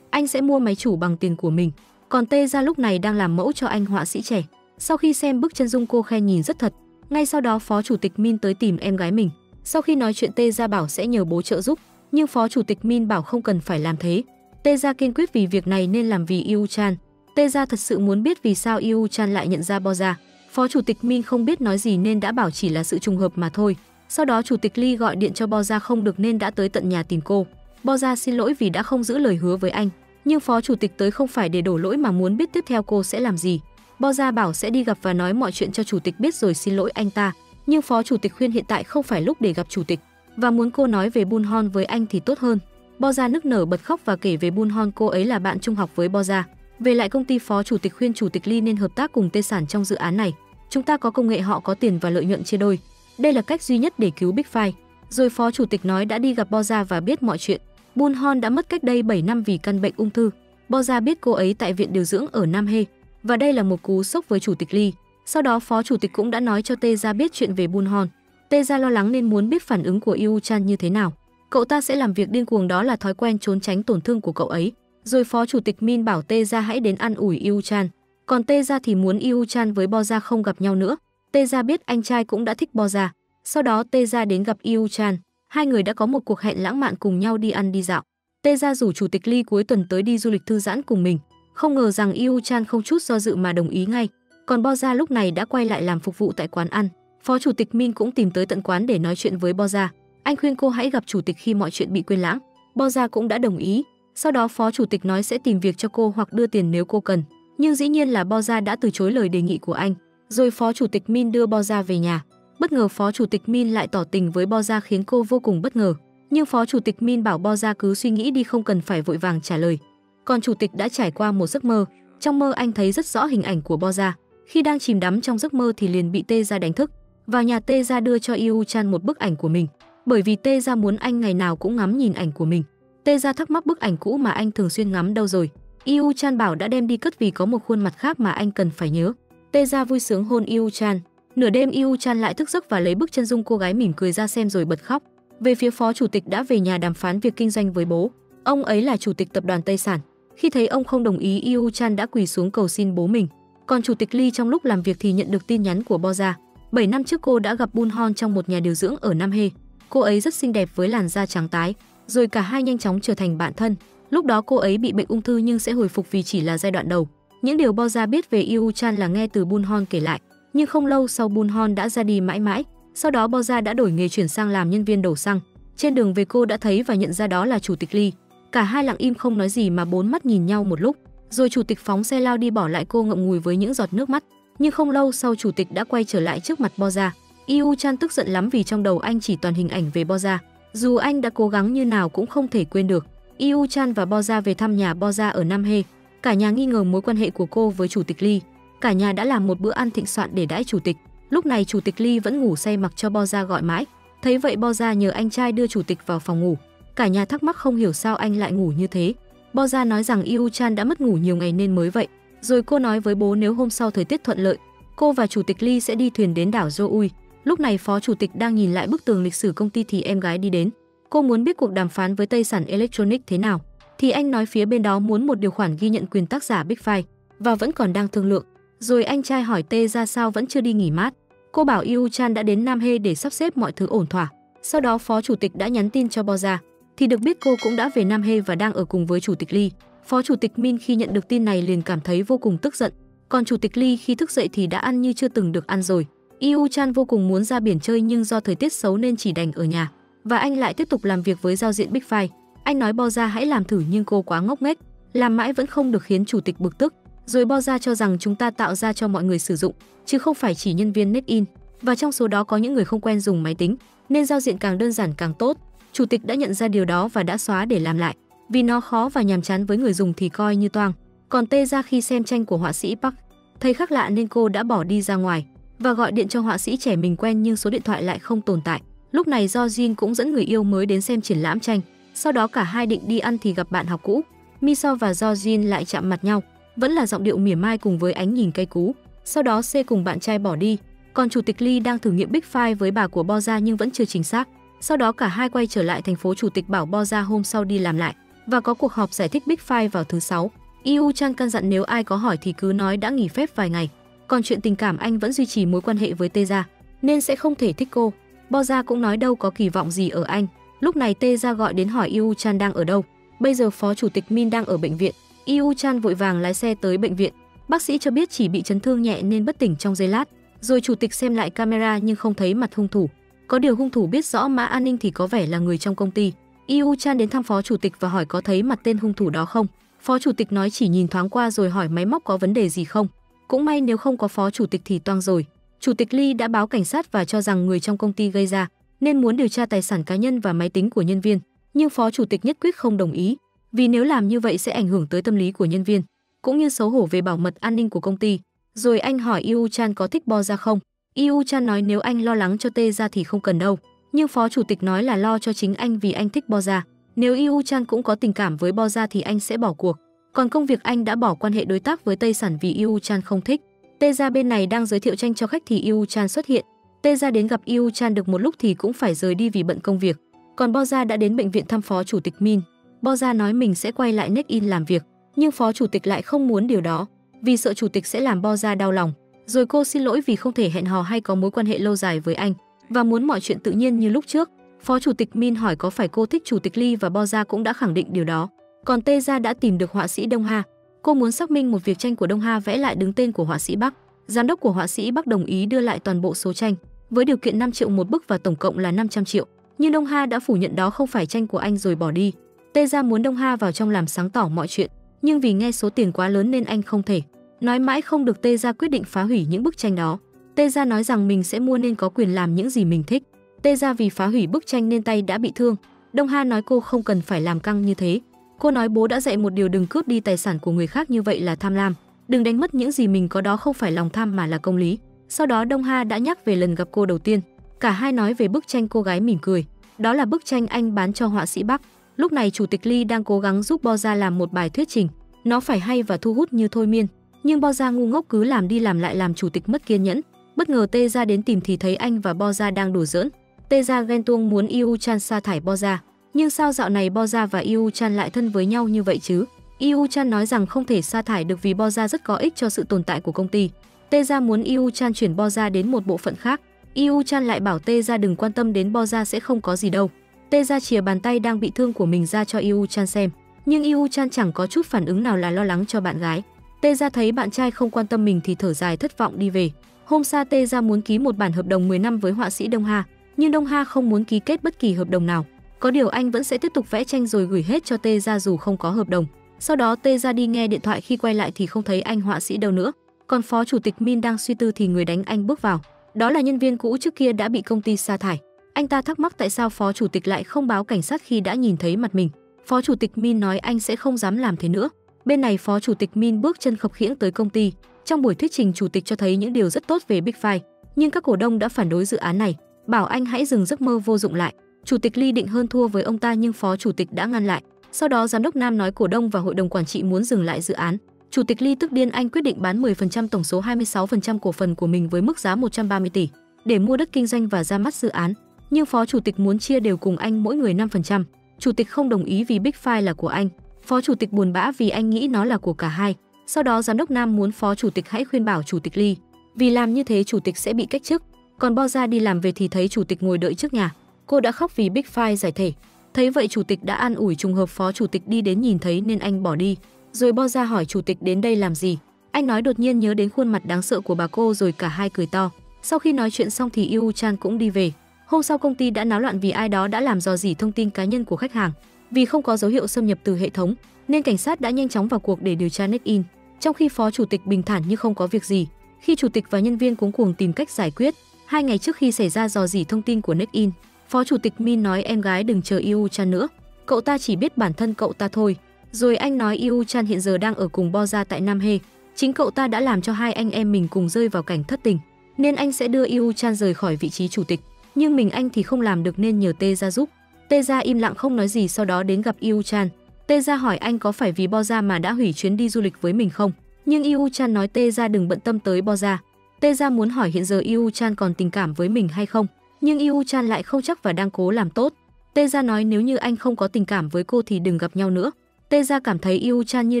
anh sẽ mua máy chủ bằng tiền của mình. Còn Tê Ra lúc này đang làm mẫu cho anh họa sĩ trẻ. Sau khi xem bức chân dung cô khen nhìn rất thật. Ngay sau đó phó chủ tịch Min tới tìm em gái mình. Sau khi nói chuyện Tê Ra bảo sẽ nhờ bố trợ giúp, nhưng phó chủ tịch Min bảo không cần phải làm thế. Tê Ra kiên quyết vì việc này nên làm vì Yu Chan. Tê Ra thật sự muốn biết vì sao Yu Chan lại nhận ra Bo Ra. Phó chủ tịch Min không biết nói gì nên đã bảo chỉ là sự trùng hợp mà thôi. Sau đó chủ tịch Lee gọi điện cho Bo Ra không được nên đã tới tận nhà tìm cô. Bo Ra xin lỗi vì đã không giữ lời hứa với anh, nhưng phó chủ tịch tới không phải để đổ lỗi mà muốn biết tiếp theo cô sẽ làm gì. Bo Ra bảo sẽ đi gặp và nói mọi chuyện cho chủ tịch biết rồi xin lỗi anh ta, nhưng phó chủ tịch khuyên hiện tại không phải lúc để gặp chủ tịch và muốn cô nói về Bun Hon với anh thì tốt hơn. Bo Ra nức nở bật khóc và kể về Bun Hon, cô ấy là bạn trung học với Bo Ra. Về lại công ty, phó chủ tịch khuyên chủ tịch Lee nên hợp tác cùng Tê Sản trong dự án này. Chúng ta có công nghệ, họ có tiền và lợi nhuận chia đôi. Đây là cách duy nhất để cứu Big File. Rồi phó chủ tịch nói đã đi gặp Bo Ra và biết mọi chuyện. Bun Hon đã mất cách đây 7 năm vì căn bệnh ung thư. Bo Ra biết cô ấy tại viện điều dưỡng ở Nam Hê và đây là một cú sốc với chủ tịch Lee. Sau đó phó chủ tịch cũng đã nói cho Tê Ra biết chuyện về Bun Hon. Tê Ra lo lắng nên muốn biết phản ứng của Yu Chan như thế nào. Cậu ta sẽ làm việc điên cuồng, đó là thói quen trốn tránh tổn thương của cậu ấy. Rồi phó chủ tịch Min bảo Tê Ra hãy đến an ủi Yu Chan. Còn Tê Ra thì muốn Yu Chan với Bo Ra không gặp nhau nữa. Tê Ra biết anh trai cũng đã thích Bo Ra. Sau đó Tê Ra đến gặp Yu Chan. Hai người đã có một cuộc hẹn lãng mạn cùng nhau đi ăn đi dạo. Tê Ra rủ chủ tịch Lee cuối tuần tới đi du lịch thư giãn cùng mình. Không ngờ rằng Yu Chan không chút do dự mà đồng ý ngay. Còn Bo Ra lúc này đã quay lại làm phục vụ tại quán ăn. Phó chủ tịch Min cũng tìm tới tận quán để nói chuyện với Bo Ra. Anh khuyên cô hãy gặp chủ tịch khi mọi chuyện bị quên lãng. Bo Ra cũng đã đồng ý. Sau đó phó chủ tịch nói sẽ tìm việc cho cô hoặc đưa tiền nếu cô cần. Nhưng dĩ nhiên là Bo Ra đã từ chối lời đề nghị của anh. Rồi phó chủ tịch Min đưa Bo Ra về nhà. Bất ngờ phó chủ tịch Min lại tỏ tình với Bo Ra khiến cô vô cùng bất ngờ. Nhưng phó chủ tịch Min bảo Bo Ra cứ suy nghĩ đi, không cần phải vội vàng trả lời. Còn chủ tịch đã trải qua một giấc mơ. Trong mơ anh thấy rất rõ hình ảnh của Bo Gia. Khi đang chìm đắm trong giấc mơ thì liền bị Tê Gia đánh thức. Vào nhà Tê Gia đưa cho Yu Chan một bức ảnh của mình, bởi vì Tê Gia muốn anh ngày nào cũng ngắm nhìn ảnh của mình. Tê Gia thắc mắc bức ảnh cũ mà anh thường xuyên ngắm đâu rồi. Yu Chan bảo đã đem đi cất vì có một khuôn mặt khác mà anh cần phải nhớ. Tê Gia vui sướng hôn Yu Chan. Nửa đêm Yu Chan lại thức giấc và lấy bức chân dung cô gái mỉm cười ra xem rồi bật khóc. Về phía phó chủ tịch đã về nhà đàm phán việc kinh doanh với bố. Ông ấy là chủ tịch tập đoàn Tây Sản. Khi thấy ông không đồng ý, Yu Chan đã quỳ xuống cầu xin bố mình. Còn chủ tịch Lee trong lúc làm việc thì nhận được tin nhắn của Bo Gia. 7 năm trước cô đã gặp Bun Hon trong một nhà điều dưỡng ở Nam Hae. Cô ấy rất xinh đẹp với làn da trắng tái, rồi cả hai nhanh chóng trở thành bạn thân. Lúc đó cô ấy bị bệnh ung thư nhưng sẽ hồi phục vì chỉ là giai đoạn đầu. Những điều Bo Gia biết về Yu Chan là nghe từ Bun Hon kể lại. Nhưng không lâu sau Bun Hon đã ra đi mãi mãi. Sau đó Bo Gia đã đổi nghề chuyển sang làm nhân viên đổ xăng. Trên đường về cô đã thấy và nhận ra đó là chủ tịch Lee. Cả hai lặng im không nói gì mà bốn mắt nhìn nhau một lúc. Rồi chủ tịch phóng xe lao đi bỏ lại cô ngậm ngùi với những giọt nước mắt. Nhưng không lâu sau chủ tịch đã quay trở lại trước mặt Bo Gia. Yu Chan tức giận lắm vì trong đầu anh chỉ toàn hình ảnh về Bo Gia. Dù anh đã cố gắng như nào cũng không thể quên được. Yu Chan và Bo Gia về thăm nhà Bo Gia ở Nam Hae. Cả nhà nghi ngờ mối quan hệ của cô với chủ tịch Lee. Cả nhà đã làm một bữa ăn thịnh soạn để đãi chủ tịch. Lúc này chủ tịch Lee vẫn ngủ say mặc cho Bo Gia gọi mãi. Thấy vậy Bo Gia nhờ anh trai đưa chủ tịch vào phòng ngủ. Cả nhà thắc mắc không hiểu sao anh lại ngủ như thế. Bo Gia nói rằng Yu Chan đã mất ngủ nhiều ngày nên mới vậy. Rồi cô nói với bố nếu hôm sau thời tiết thuận lợi, cô và chủ tịch Lee sẽ đi thuyền đến đảo Joui. Lúc này phó chủ tịch đang nhìn lại bức tường lịch sử công ty thì em gái đi đến. Cô muốn biết cuộc đàm phán với Tây Sản Electronics thế nào. Thì anh nói phía bên đó muốn một điều khoản ghi nhận quyền tác giả Big Five và vẫn còn đang thương lượng. Rồi anh trai hỏi Tê ra sao vẫn chưa đi nghỉ mát. Cô bảo Yu Chan đã đến Nam Hae để sắp xếp mọi thứ ổn thỏa. Sau đó phó chủ tịch đã nhắn tin cho Bo Gia. Thì được biết cô cũng đã về Nam Hae và đang ở cùng với chủ tịch Lee. Phó chủ tịch Min khi nhận được tin này liền cảm thấy vô cùng tức giận. Còn chủ tịch Lee khi thức dậy thì đã ăn như chưa từng được ăn rồi. Yu Chan vô cùng muốn ra biển chơi nhưng do thời tiết xấu nên chỉ đành ở nhà. Và anh lại tiếp tục làm việc với giao diện Big Five. Anh nói Bo Gia hãy làm thử nhưng cô quá ngốc nghếch, làm mãi vẫn không được khiến chủ tịch bực tức. Rồi Bo Gia cho rằng chúng ta tạo ra cho mọi người sử dụng, chứ không phải chỉ nhân viên NetIn. Và trong số đó có những người không quen dùng máy tính, nên giao diện càng đơn giản càng tốt. Chủ tịch đã nhận ra điều đó và đã xóa để làm lại, vì nó khó và nhàm chán với người dùng thì coi như toang. Còn Tê Gia khi xem tranh của họa sĩ Park, thấy khác lạ nên cô đã bỏ đi ra ngoài và gọi điện cho họa sĩ trẻ mình quen nhưng số điện thoại lại không tồn tại. Lúc này Do Jin cũng dẫn người yêu mới đến xem triển lãm tranh. Sau đó cả hai định đi ăn thì gặp bạn học cũ. Miso và Do Jin lại chạm mặt nhau, vẫn là giọng điệu mỉa mai cùng với ánh nhìn cay cú. Sau đó C cùng bạn trai bỏ đi. Còn chủ tịch Lee đang thử nghiệm Big Five với bà của Bo Gia nhưng vẫn chưa chính xác. Sau đó cả hai quay trở lại thành phố, chủ tịch bảo Bo Gia hôm sau đi làm lại và có cuộc họp giải thích Big Five vào thứ Sáu. Yu Chan căn dặn nếu ai có hỏi thì cứ nói đã nghỉ phép vài ngày. Còn chuyện tình cảm anh vẫn duy trì mối quan hệ với Tê Gia nên sẽ không thể thích cô. Bo Gia cũng nói đâu có kỳ vọng gì ở anh. Lúc này Tê Gia gọi đến hỏi Yu Chan đang ở đâu. Bây giờ phó chủ tịch Min đang ở bệnh viện. Yu Chan vội vàng lái xe tới bệnh viện. Bác sĩ cho biết chỉ bị chấn thương nhẹ nên bất tỉnh trong giây lát. Rồi chủ tịch xem lại camera nhưng không thấy mặt hung thủ. Có điều hung thủ biết rõ mã an ninh thì có vẻ là người trong công ty. Yu Chan đến thăm phó chủ tịch và hỏi có thấy mặt tên hung thủ đó không. Phó chủ tịch nói chỉ nhìn thoáng qua rồi hỏi máy móc có vấn đề gì không. Cũng may nếu không có phó chủ tịch thì toang rồi. Chủ tịch Lee đã báo cảnh sát và cho rằng người trong công ty gây ra nên muốn điều tra tài sản cá nhân và máy tính của nhân viên. Nhưng phó chủ tịch nhất quyết không đồng ý, vì nếu làm như vậy sẽ ảnh hưởng tới tâm lý của nhân viên, cũng như xấu hổ về bảo mật an ninh của công ty. Rồi anh hỏi Yu Chan có thích Bo Gia không. Yu Chan nói nếu anh lo lắng cho Tê Gia thì không cần đâu. Nhưng phó chủ tịch nói là lo cho chính anh vì anh thích Bo Gia. Nếu Yu Chan cũng có tình cảm với Bo Gia thì anh sẽ bỏ cuộc. Còn công việc anh đã bỏ quan hệ đối tác với Tây Sản vì Yu Chan không thích. Tê Gia bên này đang giới thiệu tranh cho khách thì Yu Chan xuất hiện. Tê Gia đến gặp Yu Chan được một lúc thì cũng phải rời đi vì bận công việc. Còn Bo Gia đã đến bệnh viện thăm phó chủ tịch Min. Bo Gia nói mình sẽ quay lại NetIn làm việc, nhưng phó chủ tịch lại không muốn điều đó, vì sợ chủ tịch sẽ làm Bo Gia đau lòng. Rồi cô xin lỗi vì không thể hẹn hò hay có mối quan hệ lâu dài với anh và muốn mọi chuyện tự nhiên như lúc trước. Phó chủ tịch Min hỏi có phải cô thích chủ tịch Lee và Bo Gia cũng đã khẳng định điều đó. Còn Tê Gia đã tìm được họa sĩ Đông Ha. Cô muốn xác minh một việc tranh của Đông Ha vẽ lại đứng tên của họa sĩ Bắc. Giám đốc của họa sĩ Bắc đồng ý đưa lại toàn bộ số tranh với điều kiện 5 triệu một bức và tổng cộng là 500 triệu. Nhưng Đông Ha đã phủ nhận đó không phải tranh của anh rồi bỏ đi. Tê Gia muốn Đông Ha vào trong làm sáng tỏ mọi chuyện, nhưng vì nghe số tiền quá lớn nên anh không thể. Nói mãi không được, Tê Gia quyết định phá hủy những bức tranh đó. Tê Gia nói rằng mình sẽ mua nên có quyền làm những gì mình thích. Tê Gia vì phá hủy bức tranh nên tay đã bị thương. Đông Ha nói cô không cần phải làm căng như thế. Cô nói bố đã dạy một điều đừng cướp đi tài sản của người khác như vậy là tham lam. đừng đánh mất những gì mình có, đó không phải lòng tham mà là công lý. Sau đó Đông Ha đã nhắc về lần gặp cô đầu tiên. Cả hai nói về bức tranh cô gái mỉm cười. Đó là bức tranh anh bán cho họa sĩ Bắc. Lúc này Chủ tịch Lee đang cố gắng giúp Bo Gia làm một bài thuyết trình. Nó phải hay và thu hút như thôi miên. Nhưng Bo Gia ngu ngốc cứ làm đi làm lại làm chủ tịch mất kiên nhẫn. Bất ngờ Tê Gia đến tìm thì thấy anh và Bo Gia đang đùa giỡn. Tê Gia ghen tuông muốn Iu Chan sa thải Bo Gia. Nhưng sao dạo này Bo Gia và Iu Chan lại thân với nhau như vậy chứ? Iu Chan nói rằng không thể sa thải được vì Bo Gia rất có ích cho sự tồn tại của công ty. Tê Gia muốn Iu Chan chuyển Bo Gia đến một bộ phận khác. Iu Chan lại bảo Tê Gia đừng quan tâm đến Bo Gia, sẽ không có gì đâu. Tê Gia chìa bàn tay đang bị thương của mình ra cho Iu Chan xem, nhưng Iu Chan chẳng có chút phản ứng nào, là lo lắng cho bạn gái. Tê Gia thấy bạn trai không quan tâm mình thì thở dài thất vọng đi về. Hôm sau Tê Gia muốn ký một bản hợp đồng 10 năm với họa sĩ Đông Ha, nhưng Đông Ha không muốn ký kết bất kỳ hợp đồng nào. Có điều anh vẫn sẽ tiếp tục vẽ tranh rồi gửi hết cho Tê Gia dù không có hợp đồng. Sau đó Tê Gia đi nghe điện thoại, khi quay lại thì không thấy anh họa sĩ đâu nữa. Còn Phó Chủ tịch Min đang suy tư thì người đánh anh bước vào. Đó là nhân viên cũ trước kia đã bị công ty sa thải. Anh ta thắc mắc tại sao Phó Chủ tịch lại không báo cảnh sát khi đã nhìn thấy mặt mình. Phó Chủ tịch Min nói anh sẽ không dám làm thế nữa. Bên này Phó Chủ tịch Min bước chân khập khiễng tới công ty. Trong buổi thuyết trình, Chủ tịch cho thấy những điều rất tốt về Big Five, nhưng các cổ đông đã phản đối dự án này, bảo anh hãy dừng giấc mơ vô dụng lại. Chủ tịch Lee định hơn thua với ông ta nhưng Phó Chủ tịch đã ngăn lại. Sau đó Giám đốc Nam nói cổ đông và hội đồng quản trị muốn dừng lại dự án. Chủ tịch Lee tức điên, anh quyết định bán 10% tổng số 26% cổ phần của mình với mức giá 130 tỷ để mua đất kinh doanh và ra mắt dự án. Nhưng Phó Chủ tịch muốn chia đều cùng anh mỗi người 5%. Chủ tịch không đồng ý vì Big Five là của anh. Phó Chủ tịch buồn bã vì anh nghĩ nó là của cả hai. Sau đó Giám đốc Nam muốn Phó Chủ tịch hãy khuyên bảo Chủ tịch Lee, vì làm như thế Chủ tịch sẽ bị cách chức. Còn Bo Gia đi làm về thì thấy Chủ tịch ngồi đợi trước nhà. Cô đã khóc vì Big Five giải thể. Thấy vậy Chủ tịch đã an ủi, trùng hợp Phó Chủ tịch đi đến nhìn thấy nên anh bỏ đi. Rồi Bo Gia hỏi Chủ tịch đến đây làm gì. Anh nói đột nhiên nhớ đến khuôn mặt đáng sợ của bà cô, rồi cả hai cười to. Sau khi nói chuyện xong thì Iu Chan cũng đi về. Hôm sau công ty đã náo loạn vì ai đó đã làm rò rỉ thông tin cá nhân của khách hàng. Vì không có dấu hiệu xâm nhập từ hệ thống nên cảnh sát đã nhanh chóng vào cuộc để điều tra NetIn. Trong khi Phó Chủ tịch bình thản như không có việc gì. Khi Chủ tịch và nhân viên cuống cuồng tìm cách giải quyết. 2 ngày trước khi xảy ra rò rỉ thông tin của NetIn, Phó Chủ tịch Min nói em gái đừng chờ Iu Chan nữa, cậu ta chỉ biết bản thân cậu ta thôi. Rồi anh nói Iu Chan hiện giờ đang ở cùng Bo Gia tại Nam He. Chính cậu ta đã làm cho hai anh em mình cùng rơi vào cảnh thất tình, nên anh sẽ đưa Iu Chan rời khỏi vị trí chủ tịch. Nhưng mình anh thì không làm được nên nhờ Tê Gia giúp. Tê Gia im lặng không nói gì, sau đó đến gặp Iu Chan. Tê Gia hỏi anh có phải vì Bo Gia mà đã hủy chuyến đi du lịch với mình không? Nhưng Iu Chan nói Tê Gia đừng bận tâm tới Bo Gia. Tê Gia muốn hỏi hiện giờ Iu Chan còn tình cảm với mình hay không, nhưng Iu Chan lại không chắc và đang cố làm tốt. Tê Gia nói nếu như anh không có tình cảm với cô thì đừng gặp nhau nữa. Tê Gia cảm thấy Iu Chan như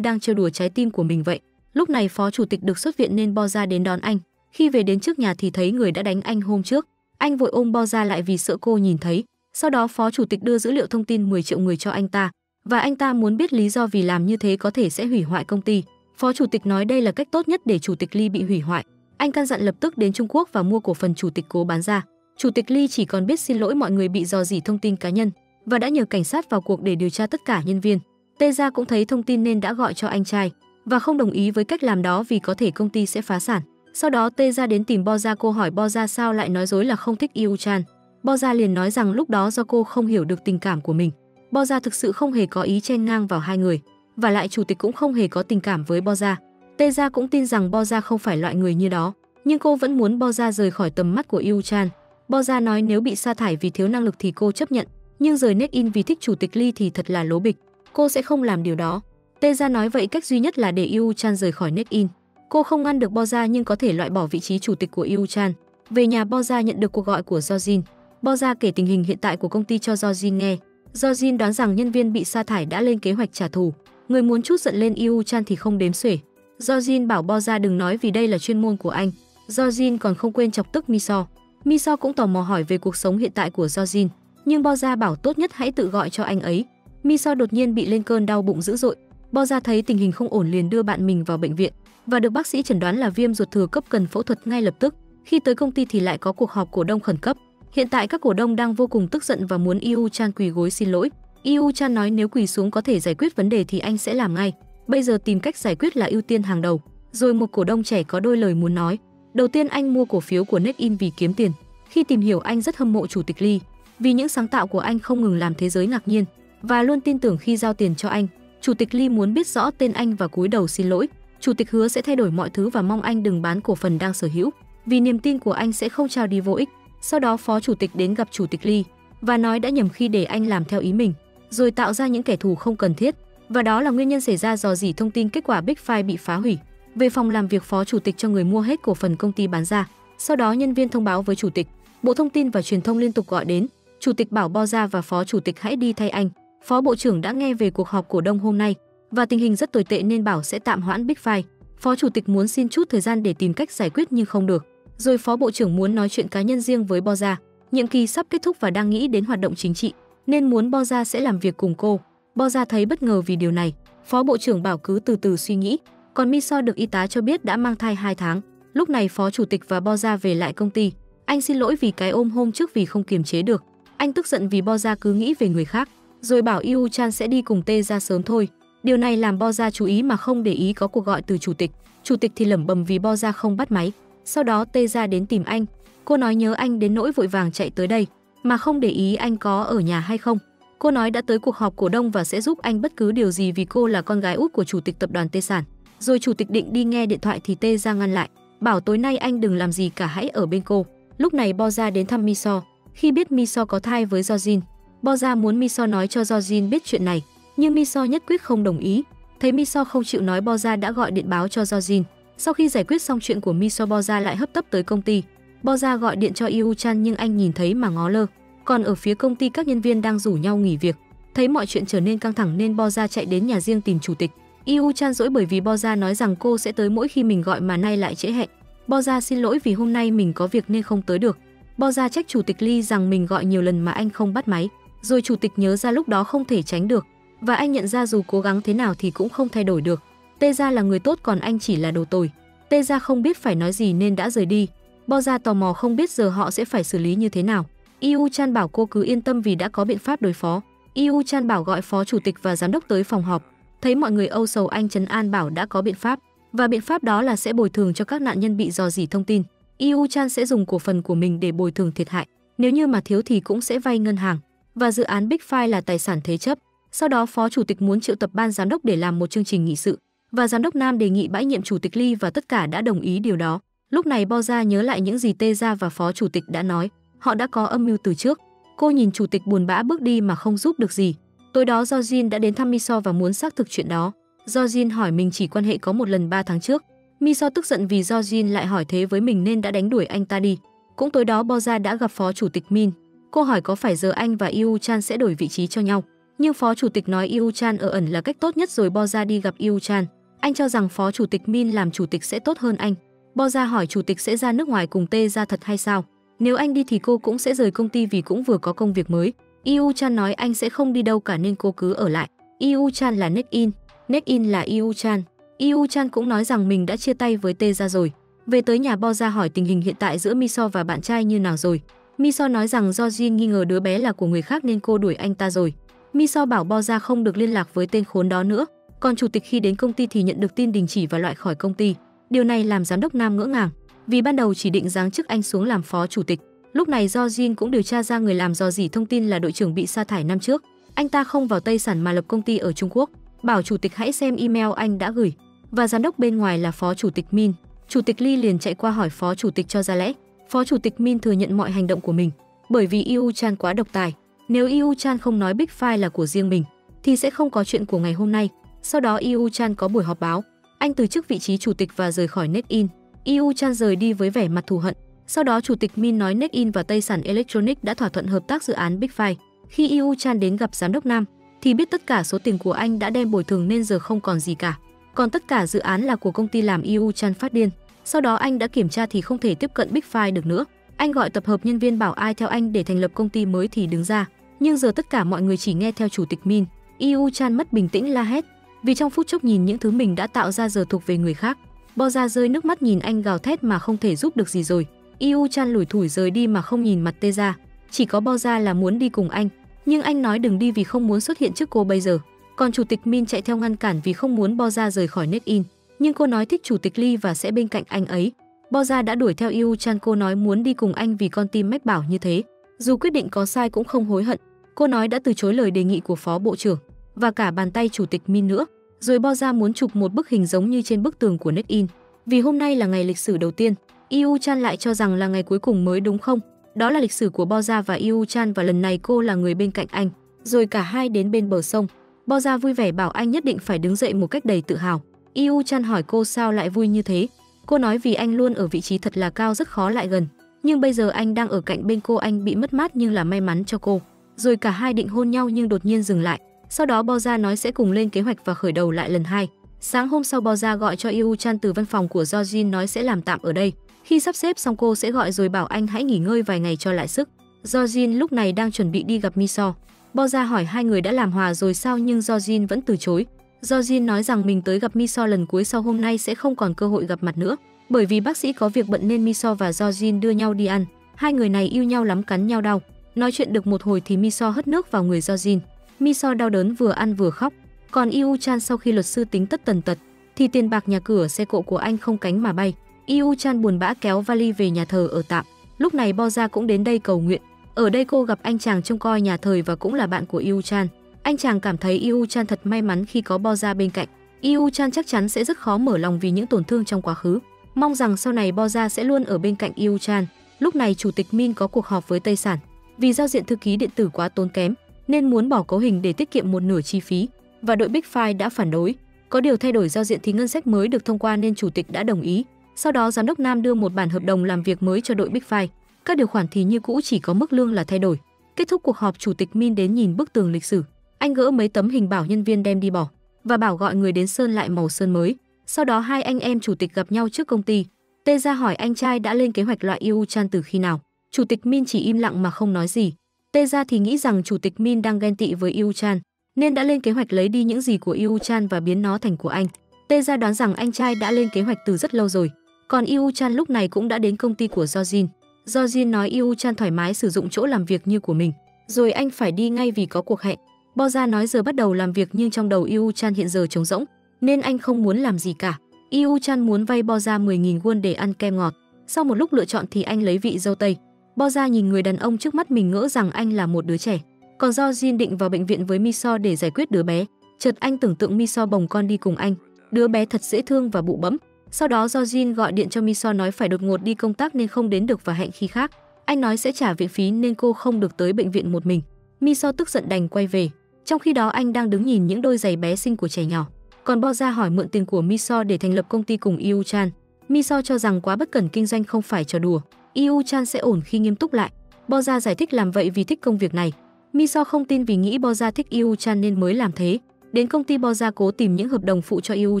đang trêu đùa trái tim của mình vậy. Lúc này Phó Chủ tịch được xuất viện nên Bo Gia đến đón anh. Khi về đến trước nhà thì thấy người đã đánh anh hôm trước. Anh vội ôm Bo Gia lại vì sợ cô nhìn thấy. Sau đó Phó Chủ tịch đưa dữ liệu thông tin 10 triệu người cho anh ta, và anh ta muốn biết lý do vì làm như thế có thể sẽ hủy hoại công ty. Phó Chủ tịch nói đây là cách tốt nhất để Chủ tịch Lee bị hủy hoại. Anh căn dặn lập tức đến Trung Quốc và mua cổ phần Chủ tịch cố bán ra. Chủ tịch Lee chỉ còn biết xin lỗi mọi người bị rò rỉ thông tin cá nhân và đã nhờ cảnh sát vào cuộc để điều tra tất cả nhân viên. Tê Gia cũng thấy thông tin nên đã gọi cho anh trai và không đồng ý với cách làm đó vì có thể công ty sẽ phá sản. Sau đó Tê Gia đến tìm Bo Gia, cô hỏi Bo Gia sao lại nói dối là không thích Iu Chan. Bo Gia liền nói rằng lúc đó do cô không hiểu được tình cảm của mình. Bo Gia thực sự không hề có ý chen ngang vào hai người, và lại Chủ tịch cũng không hề có tình cảm với Bo Gia. Tê Gia cũng tin rằng Bo Gia không phải loại người như đó, nhưng cô vẫn muốn Bo Gia rời khỏi tầm mắt của Iu Chan. Bo Gia nói nếu bị sa thải vì thiếu năng lực thì cô chấp nhận, nhưng rời NetIn vì thích Chủ tịch Lee thì thật là lố bịch. Cô sẽ không làm điều đó. Tê Gia nói vậy cách duy nhất là để Iu Chan rời khỏi NetIn. Cô không ngăn được Bo Gia nhưng có thể loại bỏ vị trí chủ tịch của Iu Chan. Về nhà Bo Gia nhận được cuộc gọi của Do Jin. Bo Gia kể tình hình hiện tại của công ty cho Do Jin nghe. Do Jin đoán rằng nhân viên bị sa thải đã lên kế hoạch trả thù. Người muốn trút giận lên Iu Chan thì không đếm xuể. Do Jin bảo Bo Gia đừng nói vì đây là chuyên môn của anh. Do Jin còn không quên chọc tức Miso. Miso cũng tò mò hỏi về cuộc sống hiện tại của Do Jin, nhưng Bo Gia bảo tốt nhất hãy tự gọi cho anh ấy. Miso đột nhiên bị lên cơn đau bụng dữ dội. Bo Gia thấy tình hình không ổn liền đưa bạn mình vào bệnh viện và được bác sĩ chẩn đoán là viêm ruột thừa cấp, cần phẫu thuật ngay lập tức. Khi tới công ty thì lại có cuộc họp cổ đông khẩn cấp. Hiện tại các cổ đông đang vô cùng tức giận và muốn Iu Chan quỳ gối xin lỗi. Iu Chan nói nếu quỳ xuống có thể giải quyết vấn đề thì anh sẽ làm ngay. Bây giờ tìm cách giải quyết là ưu tiên hàng đầu. Rồi một cổ đông trẻ có đôi lời muốn nói. Đầu tiên anh mua cổ phiếu của NetIn vì kiếm tiền. Khi tìm hiểu anh rất hâm mộ Chủ tịch Lee, vì những sáng tạo của anh không ngừng làm thế giới ngạc nhiên và luôn tin tưởng khi giao tiền cho anh. Chủ tịch Lee muốn biết rõ tên anh và cúi đầu xin lỗi. Chủ tịch hứa sẽ thay đổi mọi thứ và mong anh đừng bán cổ phần đang sở hữu, vì niềm tin của anh sẽ không trao đi vô ích. Sau đó phó chủ tịch đến gặp chủ tịch Lee và nói đã nhầm khi để anh làm theo ý mình, rồi tạo ra những kẻ thù không cần thiết, và đó là nguyên nhân xảy ra rò rỉ thông tin kết quả Big Five bị phá hủy. Về phòng làm việc, phó chủ tịch cho người mua hết cổ phần công ty bán ra. Sau đó nhân viên thông báo với chủ tịch. Bộ Thông tin và Truyền thông liên tục gọi đến. Chủ tịch bảo Boza và phó chủ tịch hãy đi thay anh. Phó bộ trưởng đã nghe về cuộc họp cổ đông hôm nay và tình hình rất tồi tệ nên bảo sẽ tạm hoãn Big Five. Phó chủ tịch muốn xin chút thời gian để tìm cách giải quyết nhưng không được. Rồi phó bộ trưởng muốn nói chuyện cá nhân riêng với Boza. Nhiệm kỳ sắp kết thúc và đang nghĩ đến hoạt động chính trị nên muốn Boza sẽ làm việc cùng cô. Boza thấy bất ngờ vì điều này. Phó bộ trưởng bảo cứ từ từ suy nghĩ. Còn Miso được y tá cho biết đã mang thai 2 tháng. Lúc này phó chủ tịch và Boza về lại công ty. Anh xin lỗi vì cái ôm hôm trước vì không kiềm chế được. Anh tức giận vì Boza cứ nghĩ về người khác, rồi bảo Yu Chan sẽ đi cùng Tê ra sớm thôi. Điều này làm Boza chú ý mà không để ý có cuộc gọi từ chủ tịch. Chủ tịch thì lẩm bẩm vì Boza không bắt máy. Sau đó Tê ra đến tìm anh. Cô nói nhớ anh đến nỗi vội vàng chạy tới đây, mà không để ý anh có ở nhà hay không. Cô nói đã tới cuộc họp cổ đông và sẽ giúp anh bất cứ điều gì vì cô là con gái út của chủ tịch tập đoàn Tê Sản. Rồi chủ tịch định đi nghe điện thoại thì Tê ra ngăn lại, bảo tối nay anh đừng làm gì cả, hãy ở bên cô. Lúc này Boza đến thăm Miso. Khi biết Miso có thai với Jojin, Boza muốn Miso nói cho Jojin biết chuyện này, nhưng Miso nhất quyết không đồng ý. Thấy Miso không chịu nói, Boza đã gọi điện báo cho Jojin. Sau khi giải quyết xong chuyện của Miso, Boza lại hấp tấp tới công ty. Boza gọi điện cho Yu Chan nhưng anh nhìn thấy mà ngó lơ. Còn ở phía công ty các nhân viên đang rủ nhau nghỉ việc. Thấy mọi chuyện trở nên căng thẳng nên Boza chạy đến nhà riêng tìm chủ tịch. Yu Chan dỗi bởi vì Boza nói rằng cô sẽ tới mỗi khi mình gọi mà nay lại trễ hẹn. Boza xin lỗi vì hôm nay mình có việc nên không tới được. Boza trách chủ tịch Lee rằng mình gọi nhiều lần mà anh không bắt máy. Rồi chủ tịch nhớ ra lúc đó không thể tránh được, và anh nhận ra dù cố gắng thế nào thì cũng không thay đổi được. Tê Gia là người tốt còn anh chỉ là đồ tồi. Tê Gia không biết phải nói gì nên đã rời đi. Boza tò mò không biết giờ họ sẽ phải xử lý như thế nào. Yu Chan bảo cô cứ yên tâm vì đã có biện pháp đối phó. Yu Chan bảo gọi phó chủ tịch và giám đốc tới phòng họp. Thấy mọi người âu sầu, anh trấn an bảo đã có biện pháp, và biện pháp đó là sẽ bồi thường cho các nạn nhân bị rò rỉ thông tin. Yu Chan sẽ dùng cổ phần của mình để bồi thường thiệt hại, nếu như mà thiếu thì cũng sẽ vay ngân hàng, và dự án Big Five là tài sản thế chấp. Sau đó phó chủ tịch muốn triệu tập ban giám đốc để làm một chương trình nghị sự, và giám đốc Nam đề nghị bãi nhiệm chủ tịch Lee và tất cả đã đồng ý điều đó. Lúc này Boza nhớ lại những gì Tê Gia và phó chủ tịch đã nói, họ đã có âm mưu từ trước. Cô nhìn chủ tịch buồn bã bước đi mà không giúp được gì. Tối đó Jojin đã đến thăm Miso và muốn xác thực chuyện đó. Jojin hỏi mình chỉ quan hệ có một lần 3 tháng trước. Miso tức giận vì Jojin lại hỏi thế với mình nên đã đánh đuổi anh ta đi. Cũng tối đó Boza đã gặp phó chủ tịch Min. Cô hỏi có phải giờ anh và Yu Chan sẽ đổi vị trí cho nhau. Nhưng phó chủ tịch nói Yu Chan ở ẩn là cách tốt nhất, rồi Boza đi gặp Yu Chan. Anh cho rằng phó chủ tịch Min làm chủ tịch sẽ tốt hơn anh. Boza hỏi chủ tịch sẽ ra nước ngoài cùng Tê Gia thật hay sao? Nếu anh đi thì cô cũng sẽ rời công ty vì cũng vừa có công việc mới. Yu Chan nói anh sẽ không đi đâu cả nên cô cứ ở lại. Yu Chan là Neck In là Yu Chan. Yu Chan cũng nói rằng mình đã chia tay với Tê Gia rồi. Về tới nhà, Boza hỏi tình hình hiện tại giữa Miso và bạn trai như nào rồi. Miso nói rằng Jojin nghi ngờ đứa bé là của người khác nên cô đuổi anh ta rồi. Miso bảo Boza không được liên lạc với tên khốn đó nữa. Còn chủ tịch khi đến công ty thì nhận được tin đình chỉ và loại khỏi công ty. Điều này làm giám đốc Nam ngỡ ngàng, vì ban đầu chỉ định giáng chức anh xuống làm phó chủ tịch. Lúc này Jojin cũng điều tra ra người làm rò rỉ thông tin là đội trưởng bị sa thải năm trước. Anh ta không vào Tây Sản mà lập công ty ở Trung Quốc. Bảo chủ tịch hãy xem email anh đã gửi. Và giám đốc bên ngoài là phó chủ tịch Min. Chủ tịch Lee liền chạy qua hỏi phó chủ tịch cho ra lẽ. Phó chủ tịch Min thừa nhận mọi hành động của mình, bởi vì Yu Chan quá độc tài. Nếu Yu Chan không nói Big Five là của riêng mình thì sẽ không có chuyện của ngày hôm nay. Sau đó Yu Chan có buổi họp báo. Anh từ chức vị trí chủ tịch và rời khỏi Neck In. Yu Chan rời đi với vẻ mặt thù hận. Sau đó chủ tịch Min nói Neck In và Tây Sản Electronics đã thỏa thuận hợp tác dự án Big Five. Khi Yu Chan đến gặp giám đốc Nam thì biết tất cả số tiền của anh đã đem bồi thường nên giờ không còn gì cả. Còn tất cả dự án là của công ty, làm Yu Chan phát điên. Sau đó anh đã kiểm tra thì không thể tiếp cận Big Five được nữa. Anh gọi tập hợp nhân viên bảo ai theo anh để thành lập công ty mới thì đứng ra. Nhưng giờ tất cả mọi người chỉ nghe theo chủ tịch Min. Yu Chan mất bình tĩnh la hét, vì trong phút chốc nhìn những thứ mình đã tạo ra giờ thuộc về người khác. Boza rơi nước mắt nhìn anh gào thét mà không thể giúp được gì rồi. Yu Chan lủi thủi rời đi mà không nhìn mặt Tê Gia. Chỉ có Boza là muốn đi cùng anh, nhưng anh nói đừng đi vì không muốn xuất hiện trước cô bây giờ. Còn chủ tịch Min chạy theo ngăn cản vì không muốn Boza rời khỏi Neck In. Nhưng cô nói thích chủ tịch Lee và sẽ bên cạnh anh ấy. Boza đã đuổi theo Yu Chan, cô nói muốn đi cùng anh vì con tim mách bảo như thế. Dù quyết định có sai cũng không hối hận. Cô nói đã từ chối lời đề nghị của phó bộ trưởng và cả bàn tay chủ tịch Min nữa. Rồi Bo Ra muốn chụp một bức hình giống như trên bức tường của Neck-in. Vì hôm nay là ngày lịch sử đầu tiên, Yu Chan lại cho rằng là ngày cuối cùng mới đúng không? Đó là lịch sử của Bo Ra và Yu Chan và lần này cô là người bên cạnh anh. Rồi cả hai đến bên bờ sông. Bo Ra vui vẻ bảo anh nhất định phải đứng dậy một cách đầy tự hào. Yu Chan hỏi cô sao lại vui như thế. Cô nói vì anh luôn ở vị trí thật là cao rất khó lại gần. Nhưng bây giờ anh đang ở cạnh bên cô, anh bị mất mát nhưng là may mắn cho cô. Rồi cả hai định hôn nhau nhưng đột nhiên dừng lại. Sau đó Bo Ra nói sẽ cùng lên kế hoạch và khởi đầu lại lần hai. Sáng hôm sau Bo Ra gọi cho Yu Chan từ văn phòng của Jojin nói sẽ làm tạm ở đây. Khi sắp xếp xong cô sẽ gọi rồi bảo anh hãy nghỉ ngơi vài ngày cho lại sức. Jojin lúc này đang chuẩn bị đi gặp Miso. Bo Ra hỏi hai người đã làm hòa rồi sao nhưng Jojin vẫn từ chối. Jojin nói rằng mình tới gặp Miso lần cuối sau hôm nay sẽ không còn cơ hội gặp mặt nữa. Bởi vì bác sĩ có việc bận nên Miso và Jojin đưa nhau đi ăn. Hai người này yêu nhau lắm, cắn nhau đau. Nói chuyện được một hồi thì Miso hất nước vào người Jojin. Miso đau đớn vừa ăn vừa khóc. Còn Yu Chan sau khi luật sư tính tất tần tật thì tiền bạc nhà cửa xe cộ của anh không cánh mà bay. Yu Chan buồn bã kéo vali về nhà thờ ở tạm. Lúc này Bo Ra cũng đến đây cầu nguyện. Ở đây cô gặp anh chàng trông coi nhà thờ và cũng là bạn của Yu Chan. Anh chàng cảm thấy Yu Chan thật may mắn khi có Bo Ra bên cạnh. Yu Chan chắc chắn sẽ rất khó mở lòng vì những tổn thương trong quá khứ. Mong rằng sau này Bo Ra sẽ luôn ở bên cạnh Yu Chan. Lúc này chủ tịch Min có cuộc họp với Tây Sản. Vì giao diện thư ký điện tử quá tốn kém nên muốn bỏ cấu hình để tiết kiệm một nửa chi phí. Và đội Big Five đã phản đối. Có điều thay đổi giao diện thì ngân sách mới được thông qua nên chủ tịch đã đồng ý. Sau đó giám đốc Nam đưa một bản hợp đồng làm việc mới cho đội Big Five. Các điều khoản thì như cũ, chỉ có mức lương là thay đổi. Kết thúc cuộc họp, chủ tịch Min đến nhìn bức tường lịch sử. Anh gỡ mấy tấm hình bảo nhân viên đem đi bỏ và bảo gọi người đến sơn lại màu sơn mới. Sau đó hai anh em chủ tịch gặp nhau trước công ty. Tê ra hỏi anh trai đã lên kế hoạch loại Yu Chan từ khi nào. Chủ tịch Min chỉ im lặng mà không nói gì. Tê ra thì nghĩ rằng chủ tịch Min đang ghen tị với Yu Chan nên đã lên kế hoạch lấy đi những gì của Yu Chan và biến nó thành của anh. Tê ra đoán rằng anh trai đã lên kế hoạch từ rất lâu rồi. Còn Yu Chan lúc này cũng đã đến công ty của Jojin. Jojin nói Yu Chan thoải mái sử dụng chỗ làm việc như của mình, rồi anh phải đi ngay vì có cuộc hẹn. Bo Ra nói giờ bắt đầu làm việc nhưng trong đầu Yu Chan hiện giờ trống rỗng nên anh không muốn làm gì cả. Yu Chan muốn vay Bo Ra 10.000 won để ăn kem ngọt. Sau một lúc lựa chọn thì anh lấy vị dâu tây. Bo Ra nhìn người đàn ông trước mắt mình ngỡ rằng anh là một đứa trẻ. Còn Jojin định vào bệnh viện với Miso để giải quyết đứa bé. Chợt anh tưởng tượng Miso bồng con đi cùng anh. Đứa bé thật dễ thương và bụ bẫm. Sau đó Jojin gọi điện cho Miso nói phải đột ngột đi công tác nên không đến được và hẹn khi khác. Anh nói sẽ trả viện phí nên cô không được tới bệnh viện một mình. Miso tức giận đành quay về. Trong khi đó anh đang đứng nhìn những đôi giày bé xinh của trẻ nhỏ. Còn Bo Ra hỏi mượn tiền của Miso để thành lập công ty cùng Yu Chan. Miso cho rằng quá bất cẩn, kinh doanh không phải trò đùa. Yu Chan sẽ ổn khi nghiêm túc lại. Bo Ra giải thích làm vậy vì thích công việc này. Miso không tin vì nghĩ Bo Ra thích Yu Chan nên mới làm thế. Đến công ty Bo Ra cố tìm những hợp đồng phụ cho Yu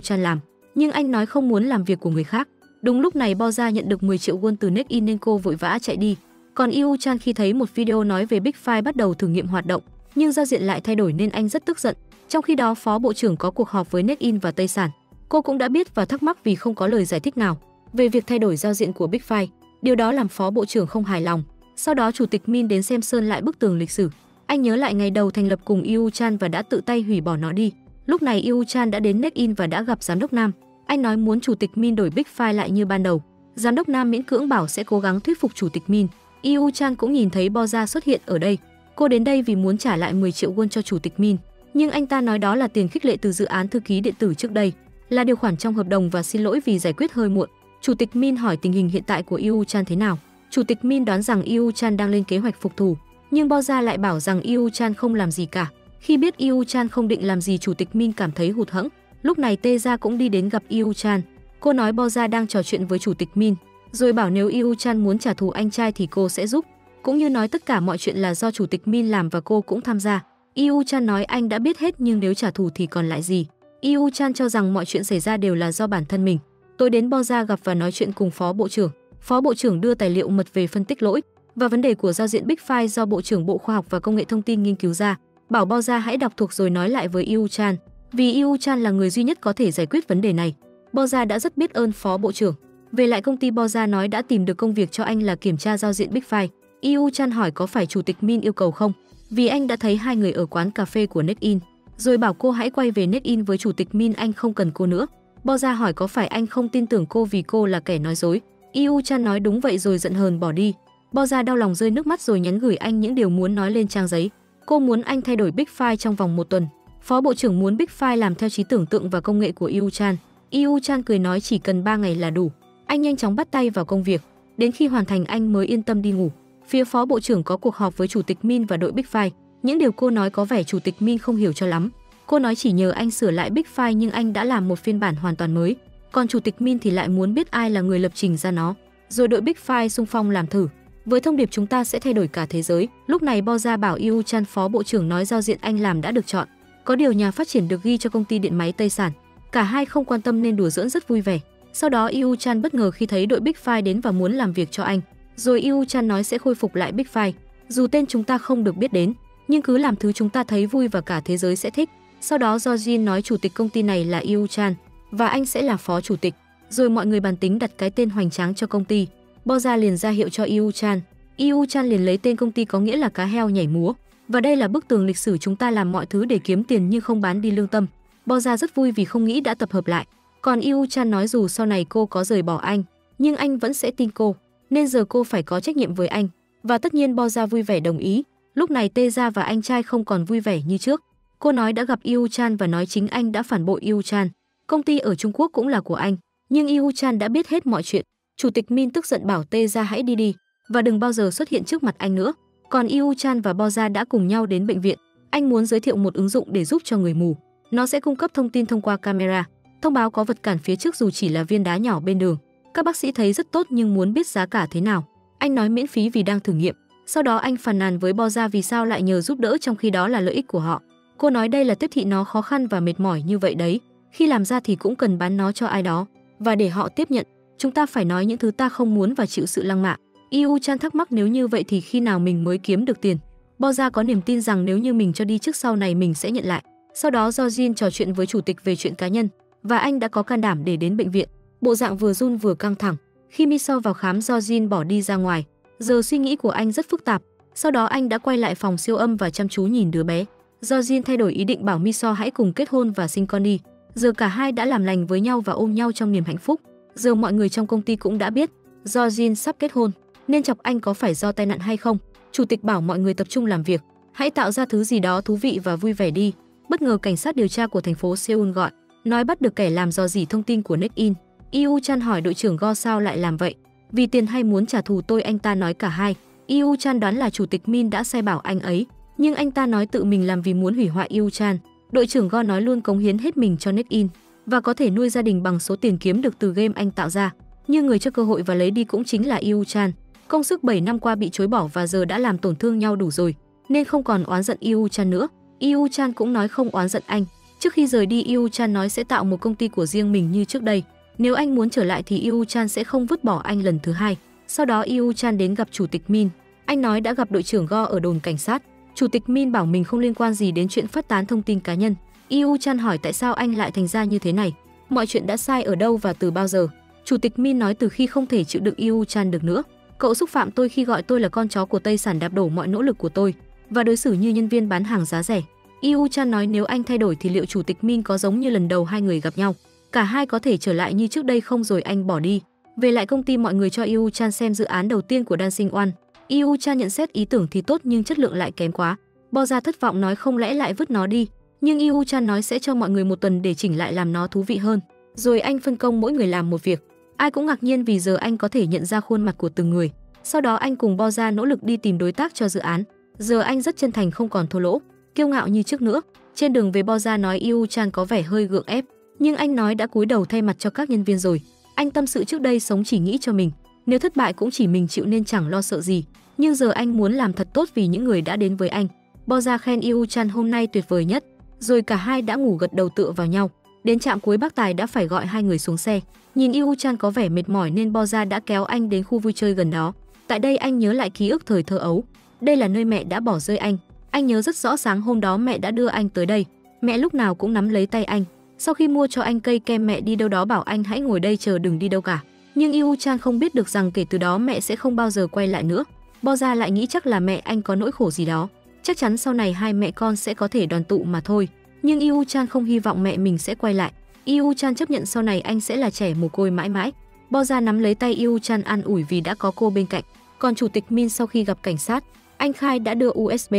Chan làm, nhưng anh nói không muốn làm việc của người khác. Đúng lúc này Bo Ra nhận được 10 triệu won từ Neck-in nên cô vội vã chạy đi. Còn Yu Chan khi thấy một video nói về Big Five bắt đầu thử nghiệm hoạt động, nhưng giao diện lại thay đổi nên anh rất tức giận. Trong khi đó Phó Bộ trưởng có cuộc họp với Neck-in và Tây Sản. Cô cũng đã biết và thắc mắc vì không có lời giải thích nào về việc thay đổi giao diện của Big Five. Điều đó làm Phó Bộ trưởng không hài lòng. Sau đó Chủ tịch Min đến xem sơn lại bức tường lịch sử. Anh nhớ lại ngày đầu thành lập cùng Yu Chan và đã tự tay hủy bỏ nó đi. Lúc này Yu Chan đã đến Neck-in và đã gặp giám đốc Nam. Anh nói muốn Chủ tịch Min đổi Big Five lại như ban đầu. Giám đốc Nam miễn cưỡng bảo sẽ cố gắng thuyết phục Chủ tịch Min. Yu Chan cũng nhìn thấy Bo Ra xuất hiện ở đây. Cô đến đây vì muốn trả lại 10 triệu won cho Chủ tịch Min, nhưng anh ta nói đó là tiền khích lệ từ dự án thư ký điện tử trước đây, là điều khoản trong hợp đồng và xin lỗi vì giải quyết hơi muộn. Chủ tịch Min hỏi tình hình hiện tại của Yu Chan thế nào. Chủ tịch Min đoán rằng Yu Chan đang lên kế hoạch phục thù, nhưng Bo Ra lại bảo rằng Yu Chan không làm gì cả. Khi biết Yu Chan không định làm gì, Chủ tịch Min cảm thấy hụt hẫng. Lúc này Tê Ra cũng đi đến gặp Yu Chan. Cô nói Bo Ra đang trò chuyện với Chủ tịch Min, rồi bảo nếu Yu Chan muốn trả thù anh trai thì cô sẽ giúp, cũng như nói tất cả mọi chuyện là do Chủ tịch Min làm và cô cũng tham gia. Yu Chan nói anh đã biết hết nhưng nếu trả thù thì còn lại gì. Yu Chan cho rằng mọi chuyện xảy ra đều là do bản thân mình. Tối đến Bo Ra gặp và nói chuyện cùng Phó Bộ trưởng. Phó Bộ trưởng đưa tài liệu mật về phân tích lỗi và vấn đề của giao diện Big Five do Bộ trưởng Bộ Khoa học và Công nghệ Thông tin nghiên cứu ra. Bảo Bo Ra hãy đọc thuộc rồi nói lại với Yu Chan, vì Yu Chan là người duy nhất có thể giải quyết vấn đề này. Bo Ra đã rất biết ơn Phó Bộ trưởng. Về lại công ty, Bo Ra nói đã tìm được công việc cho anh là kiểm tra giao diện Big Five. Yu Chan hỏi có phải Chủ tịch Min yêu cầu không, vì anh đã thấy hai người ở quán cà phê của Neck-in, rồi bảo cô hãy quay về Neck-in với Chủ tịch Min, anh không cần cô nữa. Bo Ra hỏi có phải anh không tin tưởng cô vì cô là kẻ nói dối. Yu Chan nói đúng vậy rồi giận hờn bỏ đi. Bo Ra đau lòng rơi nước mắt rồi nhắn gửi anh những điều muốn nói lên trang giấy. Cô muốn anh thay đổi Big Five trong vòng 1 tuần. Phó Bộ trưởng muốn Big Five làm theo trí tưởng tượng và công nghệ của Yu Chan. Yu Chan cười nói chỉ cần 3 ngày là đủ. Anh nhanh chóng bắt tay vào công việc. Đến khi hoàn thành anh mới yên tâm đi ngủ. Phía Phó Bộ trưởng có cuộc họp với Chủ tịch Min và đội Big Five. Những điều cô nói có vẻ Chủ tịch Min không hiểu cho lắm. Cô nói chỉ nhờ anh sửa lại Big Five nhưng anh đã làm một phiên bản hoàn toàn mới. Còn Chủ tịch Min thì lại muốn biết ai là người lập trình ra nó. Rồi đội Big Five xung phong làm thử. Với thông điệp chúng ta sẽ thay đổi cả thế giới. Lúc này Boza bảo Yu Chan Phó Bộ trưởng nói giao diện anh làm đã được chọn. Có điều nhà phát triển được ghi cho công ty điện máy Tây Sản. Cả hai không quan tâm nên đùa giỡn rất vui vẻ. Sau đó Yu Chan bất ngờ khi thấy đội Big Five đến và muốn làm việc cho anh. Rồi Yu Chan nói sẽ khôi phục lại Big Five. Dù tên chúng ta không được biết đến, nhưng cứ làm thứ chúng ta thấy vui và cả thế giới sẽ thích. Sau đó Jojin nói chủ tịch công ty này là Yu Chan và anh sẽ là phó chủ tịch. Rồi mọi người bàn tính đặt cái tên hoành tráng cho công ty. Boza liền ra hiệu cho Yu Chan. Yu Chan liền lấy tên công ty có nghĩa là cá heo nhảy múa. Và đây là bức tường lịch sử chúng ta làm mọi thứ để kiếm tiền nhưng không bán đi lương tâm. Boza rất vui vì không nghĩ đã tập hợp lại. Còn Yu Chan nói dù sau này cô có rời bỏ anh, nhưng anh vẫn sẽ tin cô, nên giờ cô phải có trách nhiệm với anh. Và tất nhiên Boza vui vẻ đồng ý. Lúc này Teja và anh trai không còn vui vẻ như trước. Cô nói đã gặp Yu Chan và nói chính anh đã phản bội Yu Chan. Công ty ở Trung Quốc cũng là của anh, nhưng Yu Chan đã biết hết mọi chuyện. Chủ tịch Min tức giận bảo Teja hãy đi đi và đừng bao giờ xuất hiện trước mặt anh nữa. Còn Yu Chan và Boza đã cùng nhau đến bệnh viện. Anh muốn giới thiệu một ứng dụng để giúp cho người mù. Nó sẽ cung cấp thông tin thông qua camera, thông báo có vật cản phía trước dù chỉ là viên đá nhỏ bên đường. Các bác sĩ thấy rất tốt nhưng muốn biết giá cả thế nào. Anh nói miễn phí vì đang thử nghiệm. Sau đó anh phàn nàn với Boza vì sao lại nhờ giúp đỡ trong khi đó là lợi ích của họ. Cô nói đây là tiếp thị nó khó khăn và mệt mỏi như vậy đấy. Khi làm ra thì cũng cần bán nó cho ai đó. Và để họ tiếp nhận, chúng ta phải nói những thứ ta không muốn và chịu sự lăng mạ. Yu Chan thắc mắc nếu như vậy thì khi nào mình mới kiếm được tiền. Boza có niềm tin rằng nếu như mình cho đi trước sau này mình sẽ nhận lại. Sau đó Jojin trò chuyện với chủ tịch về chuyện cá nhân và anh đã có can đảm để đến bệnh viện. Bộ dạng vừa run vừa căng thẳng. Khi Miso vào khám Jojin bỏ đi ra ngoài. Giờ suy nghĩ của anh rất phức tạp. Sau đó anh đã quay lại phòng siêu âm và chăm chú nhìn đứa bé. Jojin thay đổi ý định bảo Miso hãy cùng kết hôn và sinh con đi. Giờ cả hai đã làm lành với nhau và ôm nhau trong niềm hạnh phúc. Giờ mọi người trong công ty cũng đã biết Jojin sắp kết hôn. Nên chọc anh có phải do tai nạn hay không? Chủ tịch bảo mọi người tập trung làm việc, hãy tạo ra thứ gì đó thú vị và vui vẻ đi. Bất ngờ cảnh sát điều tra của thành phố Seoul gọi, nói bắt được kẻ làm rò rỉ thông tin của Nekin. Yu Chan hỏi đội trưởng Go sao lại làm vậy? Vì tiền hay muốn trả thù tôi? Anh ta nói cả hai. Yu Chan đoán là chủ tịch Min đã sai bảo anh ấy, nhưng anh ta nói tự mình làm vì muốn hủy hoại Yu Chan. Đội trưởng Go nói luôn cống hiến hết mình cho Nekin và có thể nuôi gia đình bằng số tiền kiếm được từ game anh tạo ra. Nhưng người cho cơ hội và lấy đi cũng chính là Yu Chan. Công sức 7 năm qua bị chối bỏ và giờ đã làm tổn thương nhau đủ rồi, nên không còn oán giận Yu Chan nữa. Yu Chan cũng nói không oán giận anh. Trước khi rời đi, Yu Chan nói sẽ tạo một công ty của riêng mình như trước đây. Nếu anh muốn trở lại thì Yu Chan sẽ không vứt bỏ anh lần thứ hai. Sau đó Yu Chan đến gặp chủ tịch Min. Anh nói đã gặp đội trưởng Go ở đồn cảnh sát. Chủ tịch Min bảo mình không liên quan gì đến chuyện phát tán thông tin cá nhân. Yu Chan hỏi tại sao anh lại thành ra như thế này. Mọi chuyện đã sai ở đâu và từ bao giờ? Chủ tịch Min nói từ khi không thể chịu đựng Yu Chan được nữa. Cậu xúc phạm tôi khi gọi tôi là con chó của Tây Sản, đạp đổ mọi nỗ lực của tôi và đối xử như nhân viên bán hàng giá rẻ. Yu Chan nói nếu anh thay đổi thì liệu chủ tịch Min có giống như lần đầu hai người gặp nhau? Cả hai có thể trở lại như trước đây không? Rồi anh bỏ đi. Về lại công ty, mọi người cho Yu Chan xem dự án đầu tiên của Dancing One. Yu Chan nhận xét ý tưởng thì tốt nhưng chất lượng lại kém quá. Boza thất vọng nói không lẽ lại vứt nó đi. Nhưng Yu Chan nói sẽ cho mọi người một tuần để chỉnh lại làm nó thú vị hơn. Rồi anh phân công mỗi người làm một việc. Ai cũng ngạc nhiên vì giờ anh có thể nhận ra khuôn mặt của từng người. Sau đó anh cùng Boza nỗ lực đi tìm đối tác cho dự án. Giờ anh rất chân thành, không còn thua lỗ, kiêu ngạo như trước nữa. Trên đường về, Boza nói Yu Chan có vẻ hơi gượng ép, nhưng anh nói đã cúi đầu thay mặt cho các nhân viên rồi. Anh tâm sự trước đây sống chỉ nghĩ cho mình, nếu thất bại cũng chỉ mình chịu nên chẳng lo sợ gì. Nhưng giờ anh muốn làm thật tốt vì những người đã đến với anh. Boza khen Yu Chan hôm nay tuyệt vời nhất. Rồi cả hai đã ngủ gật đầu tựa vào nhau. Đến trạm cuối, bác Tài đã phải gọi hai người xuống xe. Nhìn Yu Chan có vẻ mệt mỏi nên Boza đã kéo anh đến khu vui chơi gần đó. Tại đây anh nhớ lại ký ức thời thơ ấu. Đây là nơi mẹ đã bỏ rơi anh. Anh nhớ rất rõ sáng hôm đó mẹ đã đưa anh tới đây. Mẹ lúc nào cũng nắm lấy tay anh. Sau khi mua cho anh cây kem, mẹ đi đâu đó bảo anh hãy ngồi đây chờ, đừng đi đâu cả. Nhưng Yu Chan không biết được rằng kể từ đó mẹ sẽ không bao giờ quay lại nữa. Boza lại nghĩ chắc là mẹ anh có nỗi khổ gì đó. Chắc chắn sau này hai mẹ con sẽ có thể đoàn tụ mà thôi. Nhưng Yu Chan không hy vọng mẹ mình sẽ quay lại. Yu Chan chấp nhận sau này anh sẽ là trẻ mồ côi mãi mãi. Boza nắm lấy tay Yu Chan an ủi vì đã có cô bên cạnh. Còn chủ tịch Min sau khi gặp cảnh sát, anh khai đã đưa USB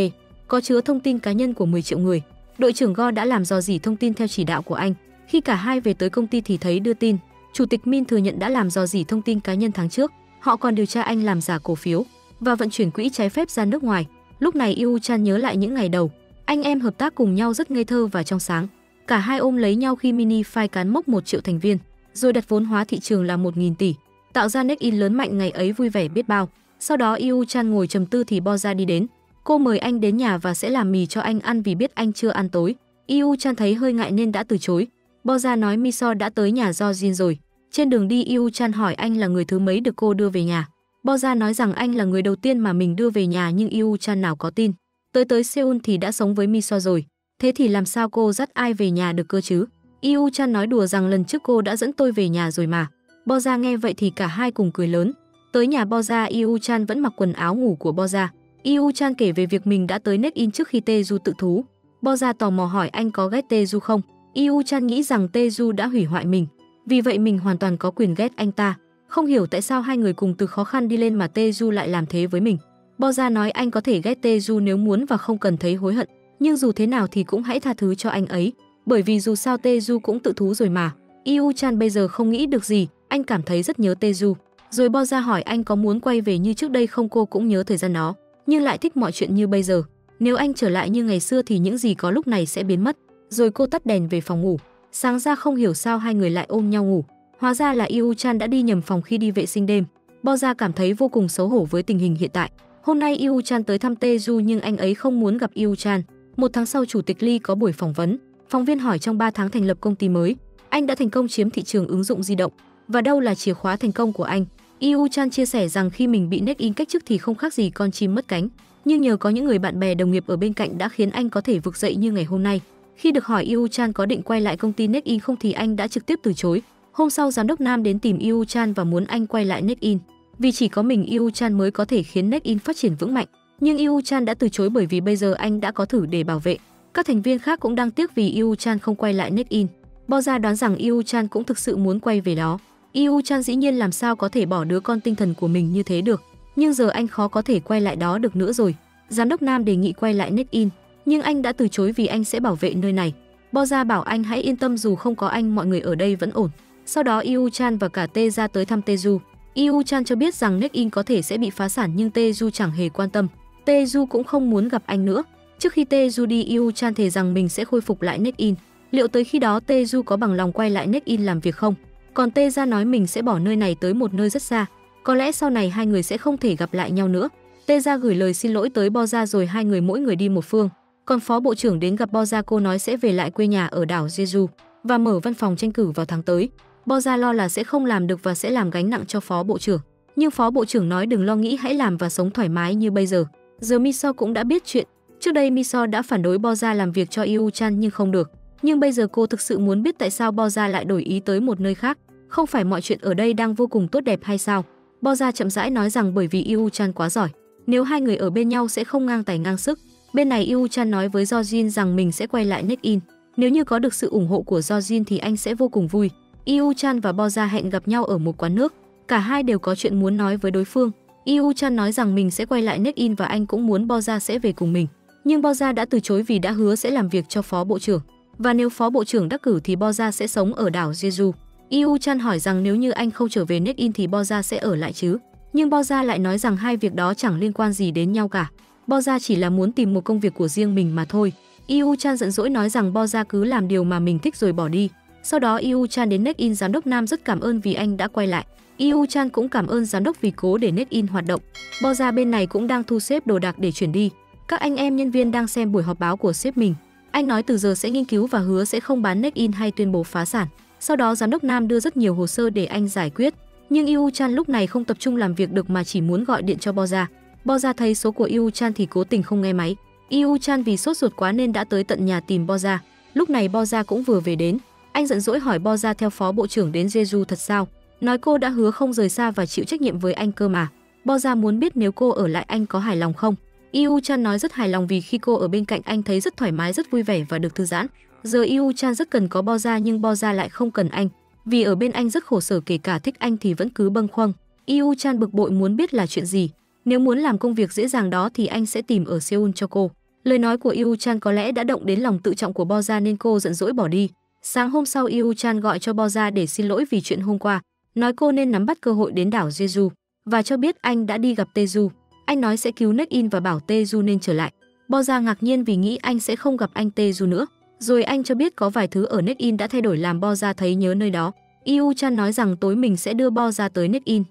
có chứa thông tin cá nhân của 10 triệu người. Đội trưởng Go đã làm dò dỉ thông tin theo chỉ đạo của anh. Khi cả hai về tới công ty thì thấy đưa tin, Chủ tịch Min thừa nhận đã làm dò dỉ thông tin cá nhân tháng trước. Họ còn điều tra anh làm giả cổ phiếu và vận chuyển quỹ trái phép ra nước ngoài. Lúc này Yu Chan nhớ lại những ngày đầu, anh em hợp tác cùng nhau rất ngây thơ và trong sáng. Cả hai ôm lấy nhau khi Mini File cán mốc 1 triệu thành viên, rồi đặt vốn hóa thị trường là 1.000 tỷ, tạo ra Next-in lớn mạnh ngày ấy vui vẻ biết bao. Sau đó Yu Chan ngồi trầm tư thì Bo Ra đi đến. Cô mời anh đến nhà và sẽ làm mì cho anh ăn vì biết anh chưa ăn tối. Yu Chan thấy hơi ngại nên đã từ chối. Bo Ra nói Miso đã tới nhà Do Jin rồi. Trên đường đi Yu Chan hỏi anh là người thứ mấy được cô đưa về nhà. Bo Ra nói rằng anh là người đầu tiên mà mình đưa về nhà nhưng Yu Chan nào có tin. Tới Seoul thì đã sống với Miso rồi. Thế thì làm sao cô dắt ai về nhà được cơ chứ? Yu Chan nói đùa rằng lần trước cô đã dẫn tôi về nhà rồi mà. Bo Ra nghe vậy thì cả hai cùng cười lớn. Tới nhà Bo Ra, Yu Chan vẫn mặc quần áo ngủ của Bo Ra. Yu Chan kể về việc mình đã tới Next-in trước khi Taeju tự thú. Bo Ra tò mò hỏi anh có ghét Taeju không? Yu Chan nghĩ rằng Taeju đã hủy hoại mình, vì vậy mình hoàn toàn có quyền ghét anh ta. Không hiểu tại sao hai người cùng từ khó khăn đi lên mà Taeju lại làm thế với mình. Bo Ra nói anh có thể ghét Taeju nếu muốn và không cần thấy hối hận, nhưng dù thế nào thì cũng hãy tha thứ cho anh ấy, bởi vì dù sao Taeju cũng tự thú rồi mà. Yu Chan bây giờ không nghĩ được gì, anh cảm thấy rất nhớ Taeju. Rồi Bo Ra hỏi anh có muốn quay về như trước đây không? Cô cũng nhớ thời gian đó, nhưng lại thích mọi chuyện như bây giờ. Nếu anh trở lại như ngày xưa thì những gì có lúc này sẽ biến mất. Rồi cô tắt đèn về phòng ngủ. Sáng ra không hiểu sao hai người lại ôm nhau ngủ. Hóa ra là Yu Chan đã đi nhầm phòng khi đi vệ sinh đêm. Bo Ra cảm thấy vô cùng xấu hổ với tình hình hiện tại. Hôm nay Yu Chan tới thăm Taeju nhưng anh ấy không muốn gặp Yu Chan. Một tháng sau, Chủ tịch Lee có buổi phỏng vấn. Phóng viên hỏi trong 3 tháng thành lập công ty mới, anh đã thành công chiếm thị trường ứng dụng di động, và đâu là chìa khóa thành công của anh? Yu Chan chia sẻ rằng khi mình bị Next-in cách chức thì không khác gì con chim mất cánh, nhưng nhờ có những người bạn bè đồng nghiệp ở bên cạnh đã khiến anh có thể vực dậy như ngày hôm nay. Khi được hỏi Yu Chan có định quay lại công ty Next-in không thì anh đã trực tiếp từ chối. Hôm sau, giám đốc Nam đến tìm Yu Chan và muốn anh quay lại Next-in, vì chỉ có mình Yu Chan mới có thể khiến Next-in phát triển vững mạnh. Nhưng Yu Chan đã từ chối bởi vì bây giờ anh đã có thử để bảo vệ. Các thành viên khác cũng đang tiếc vì Yu Chan không quay lại Next-in. Bo Ra đoán rằng Yu Chan cũng thực sự muốn quay về đó. Yu Chan dĩ nhiên làm sao có thể bỏ đứa con tinh thần của mình như thế được, nhưng giờ anh khó có thể quay lại đó được nữa rồi. Giám đốc Nam đề nghị quay lại Next-in, nhưng anh đã từ chối vì anh sẽ bảo vệ nơi này. Bo Ra bảo anh hãy yên tâm, dù không có anh mọi người ở đây vẫn ổn. Sau đó Yu Chan và cả Tae Ra tới thăm Taeju. Yu Chan cho biết rằng Next-in có thể sẽ bị phá sản nhưng Taeju chẳng hề quan tâm. Taeju cũng không muốn gặp anh nữa. Trước khi Taeju đi, Yu Chan thề rằng mình sẽ khôi phục lại Next-in. Liệu tới khi đó Taeju có bằng lòng quay lại Next-in làm việc không? Còn Tae Ra nói mình sẽ bỏ nơi này tới một nơi rất xa. Có lẽ sau này hai người sẽ không thể gặp lại nhau nữa. Tae Ra gửi lời xin lỗi tới Bo Ra rồi hai người mỗi người đi một phương. Còn phó bộ trưởng đến gặp Bo Ra, cô nói sẽ về lại quê nhà ở đảo Jeju và mở văn phòng tranh cử vào tháng tới. Bo Ra lo là sẽ không làm được và sẽ làm gánh nặng cho phó bộ trưởng. Nhưng phó bộ trưởng nói đừng lo nghĩ, hãy làm và sống thoải mái như bây giờ. Giờ Miso cũng đã biết chuyện. Trước đây Miso đã phản đối Bo Ra làm việc cho Yu Chan nhưng không được. Nhưng bây giờ cô thực sự muốn biết tại sao Bo Ra lại đổi ý tới một nơi khác. Không phải mọi chuyện ở đây đang vô cùng tốt đẹp hay sao? Bo Ra chậm rãi nói rằng bởi vì Yu Chan quá giỏi. Nếu hai người ở bên nhau sẽ không ngang tài ngang sức. Bên này Yu Chan nói với Do Jin rằng mình sẽ quay lại Next-in. Nếu như có được sự ủng hộ của Do Jin thì anh sẽ vô cùng vui. Yu Chan và Bo Ra hẹn gặp nhau ở một quán nước. Cả hai đều có chuyện muốn nói với đối phương. Yu Chan nói rằng mình sẽ quay lại Next-in và anh cũng muốn Bo Ra sẽ về cùng mình. Nhưng Bo Ra đã từ chối vì đã hứa sẽ làm việc cho phó bộ trưởng. Và nếu phó bộ trưởng đắc cử thì Bo Ra sẽ sống ở đảo Jeju. Yu Chan hỏi rằng nếu như anh không trở về Next-in thì Bo Ra sẽ ở lại chứ. Nhưng Bo Ra lại nói rằng hai việc đó chẳng liên quan gì đến nhau cả. Bo Ra chỉ là muốn tìm một công việc của riêng mình mà thôi. Yu Chan giận dỗi nói rằng Bo Ra cứ làm điều mà mình thích rồi bỏ đi. Sau đó Yu Chan đến Next-in, giám đốc Nam rất cảm ơn vì anh đã quay lại. Yu Chan cũng cảm ơn giám đốc vì cố để Next-in hoạt động. Bo Ra bên này cũng đang thu xếp đồ đạc để chuyển đi. Các anh em nhân viên đang xem buổi họp báo của sếp mình. Anh nói từ giờ sẽ nghiên cứu và hứa sẽ không bán Next-in hay tuyên bố phá sản. Sau đó giám đốc Nam đưa rất nhiều hồ sơ để anh giải quyết. Nhưng Yu Chan lúc này không tập trung làm việc được mà chỉ muốn gọi điện cho Bo Ra. Bo Ra thấy số của Yu Chan thì cố tình không nghe máy. Yu Chan vì sốt ruột quá nên đã tới tận nhà tìm Bo Ra. Lúc này Bo Ra cũng vừa về đến. Anh giận dỗi hỏi Bo Ra theo phó bộ trưởng đến Jeju thật sao? Nói cô đã hứa không rời xa và chịu trách nhiệm với anh cơ mà. Bo Ra muốn biết nếu cô ở lại anh có hài lòng không? Yu Chan nói rất hài lòng vì khi cô ở bên cạnh anh thấy rất thoải mái, rất vui vẻ và được thư giãn. Giờ Yu Chan rất cần có Bo Ra nhưng Bo Ra lại không cần anh. Vì ở bên anh rất khổ sở, kể cả thích anh thì vẫn cứ bâng khuâng. Yu Chan bực bội muốn biết là chuyện gì. Nếu muốn làm công việc dễ dàng đó thì anh sẽ tìm ở Seoul cho cô. Lời nói của Yu Chan có lẽ đã động đến lòng tự trọng của Bo Gia nên cô giận dỗi bỏ đi. Sáng hôm sau Yu Chan gọi cho Bo Gia để xin lỗi vì chuyện hôm qua, nói cô nên nắm bắt cơ hội đến đảo Jeju và cho biết anh đã đi gặp Taeju. Anh nói sẽ cứu Neck-in và bảo Taeju nên trở lại. Bo Gia ngạc nhiên vì nghĩ anh sẽ không gặp anh Taeju nữa. Rồi anh cho biết có vài thứ ở Neck-in đã thay đổi làm Bo Gia thấy nhớ nơi đó. Yu Chan nói rằng tối mình sẽ đưa Bo Gia tới Neck-in.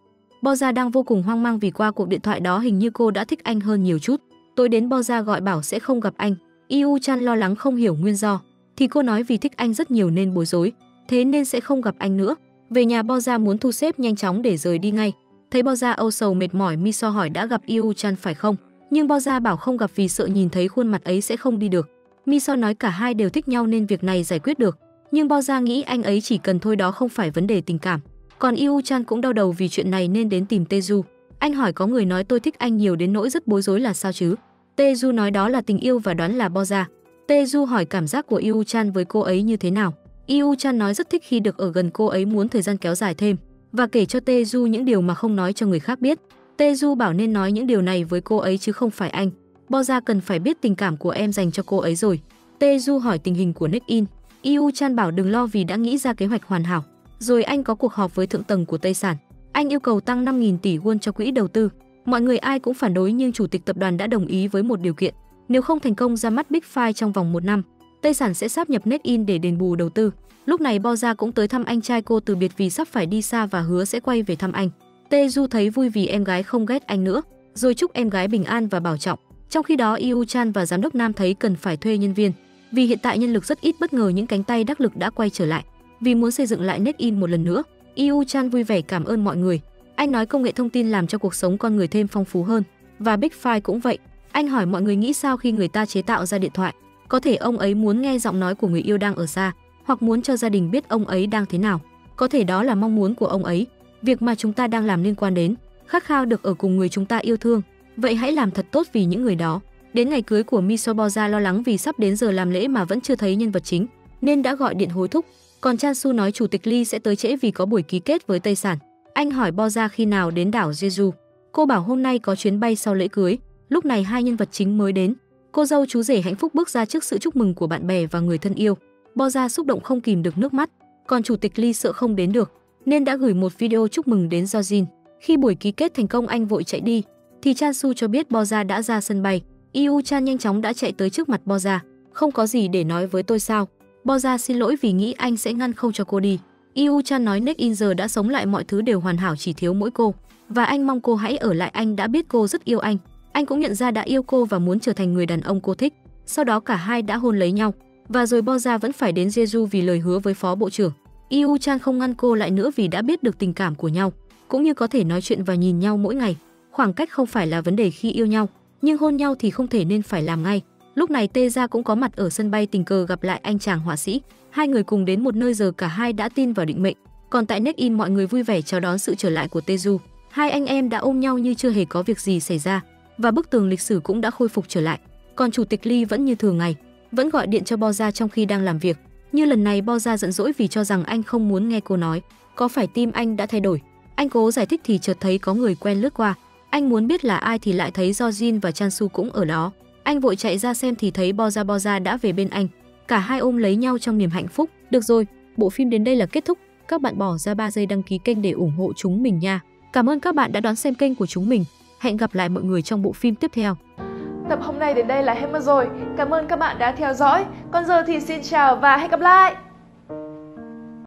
Bo Gia đang vô cùng hoang mang vì qua cuộc điện thoại đó hình như cô đã thích anh hơn nhiều chút. Tối đến Bo Gia gọi bảo sẽ không gặp anh. Yu Chan lo lắng không hiểu nguyên do, thì cô nói vì thích anh rất nhiều nên bối rối, thế nên sẽ không gặp anh nữa. Về nhà Bo Gia muốn thu xếp nhanh chóng để rời đi ngay. Thấy Bo Gia âu sầu mệt mỏi, Miso hỏi đã gặp Yu Chan phải không? Nhưng Bo Gia bảo không gặp vì sợ nhìn thấy khuôn mặt ấy sẽ không đi được. Miso nói cả hai đều thích nhau nên việc này giải quyết được, nhưng Bo Gia nghĩ anh ấy chỉ cần thôi, đó không phải vấn đề tình cảm. Còn Yu Chan cũng đau đầu vì chuyện này nên đến tìm Taeju. Anh hỏi có người nói tôi thích anh nhiều đến nỗi rất bối rối là sao chứ? Taeju nói đó là tình yêu và đoán là Bo Gia. Taeju hỏi cảm giác của Yu Chan với cô ấy như thế nào. Yu Chan nói rất thích khi được ở gần cô ấy, muốn thời gian kéo dài thêm và kể cho Taeju những điều mà không nói cho người khác biết. Taeju bảo nên nói những điều này với cô ấy chứ không phải anh. Bo Gia cần phải biết tình cảm của em dành cho cô ấy rồi. Taeju hỏi tình hình của Neck-in. Yu Chan bảo đừng lo vì đã nghĩ ra kế hoạch hoàn hảo. Rồi anh có cuộc họp với thượng tầng của Tây Sản. Anh yêu cầu tăng 5.000 tỷ won cho quỹ đầu tư. Mọi người ai cũng phản đối nhưng chủ tịch tập đoàn đã đồng ý với một điều kiện. Nếu không thành công ra mắt Big Five trong vòng 1 năm, Tây Sản sẽ sáp nhập Neck-in để đền bù đầu tư. Lúc này Bo Gia cũng tới thăm anh trai cô từ biệt vì sắp phải đi xa và hứa sẽ quay về thăm anh. Taeju thấy vui vì em gái không ghét anh nữa, rồi chúc em gái bình an và bảo trọng. Trong khi đó Yu Chan và giám đốc Nam thấy cần phải thuê nhân viên, vì hiện tại nhân lực rất ít. Bất ngờ những cánh tay đắc lực đã quay trở lại, vì muốn xây dựng lại Neck-in một lần nữa. Yu Chan vui vẻ cảm ơn mọi người. Anh nói công nghệ thông tin làm cho cuộc sống con người thêm phong phú hơn, và Big Five cũng vậy. Anh hỏi mọi người nghĩ sao khi người ta chế tạo ra điện thoại. Có thể ông ấy muốn nghe giọng nói của người yêu đang ở xa, hoặc muốn cho gia đình biết ông ấy đang thế nào. Có thể đó là mong muốn của ông ấy. Việc mà chúng ta đang làm liên quan đến khát khao được ở cùng người chúng ta yêu thương. Vậy hãy làm thật tốt vì những người đó. Đến ngày cưới của Miso, Bo Gia lo lắng vì sắp đến giờ làm lễ mà vẫn chưa thấy nhân vật chính, nên đã gọi điện hối thúc. Còn Chansu nói chủ tịch Lee sẽ tới trễ vì có buổi ký kết với Tây Sản. Anh hỏi Bo Gia khi nào đến đảo Jeju. Cô bảo hôm nay có chuyến bay sau lễ cưới. Lúc này hai nhân vật chính mới đến. Cô dâu chú rể hạnh phúc bước ra trước sự chúc mừng của bạn bè và người thân yêu. Bo Gia xúc động không kìm được nước mắt. Còn chủ tịch Lee sợ không đến được nên đã gửi một video chúc mừng đến Jojin. Khi buổi ký kết thành công anh vội chạy đi, thì Chansu cho biết Bo Gia đã ra sân bay. Yu Chan nhanh chóng đã chạy tới trước mặt Bo Gia. Không có gì để nói với tôi sao? Bo Gia xin lỗi vì nghĩ anh sẽ ngăn không cho cô đi. Yu Chan nói Neck-in giờ đã sống lại, mọi thứ đều hoàn hảo, chỉ thiếu mỗi cô. Và anh mong cô hãy ở lại, anh đã biết cô rất yêu anh. Anh cũng nhận ra đã yêu cô và muốn trở thành người đàn ông cô thích. Sau đó cả hai đã hôn lấy nhau. Và rồi Bo Gia vẫn phải đến Jeju vì lời hứa với phó bộ trưởng. Yu Chan không ngăn cô lại nữa vì đã biết được tình cảm của nhau, cũng như có thể nói chuyện và nhìn nhau mỗi ngày. Khoảng cách không phải là vấn đề khi yêu nhau, nhưng hôn nhau thì không thể nên phải làm ngay. Lúc này Tê Gia cũng có mặt ở sân bay, tình cờ gặp lại anh chàng họa sĩ. Hai người cùng đến một nơi, giờ cả hai đã tin vào định mệnh. Còn tại Neck-in mọi người vui vẻ chào đón sự trở lại của Taeju. Hai anh em đã ôm nhau như chưa hề có việc gì xảy ra, và bức tường lịch sử cũng đã khôi phục trở lại. Còn chủ tịch Lee vẫn như thường ngày, vẫn gọi điện cho Bo Gia trong khi đang làm việc. Như lần này Bo Gia giận dỗi vì cho rằng anh không muốn nghe cô nói. Có phải tim anh đã thay đổi? Anh cố giải thích thì chợt thấy có người quen lướt qua. Anh muốn biết là ai thì lại thấy Jojin và Chansu cũng ở đó. Anh vội chạy ra xem thì thấy Bo Gia đã về bên anh. Cả hai ôm lấy nhau trong niềm hạnh phúc. Được rồi, bộ phim đến đây là kết thúc. Các bạn bỏ ra 3 giây đăng ký kênh để ủng hộ chúng mình nha. Cảm ơn các bạn đã đón xem kênh của chúng mình. Hẹn gặp lại mọi người trong bộ phim tiếp theo. Tập hôm nay đến đây là hết mất rồi. Cảm ơn các bạn đã theo dõi. Còn giờ thì xin chào và hẹn gặp lại.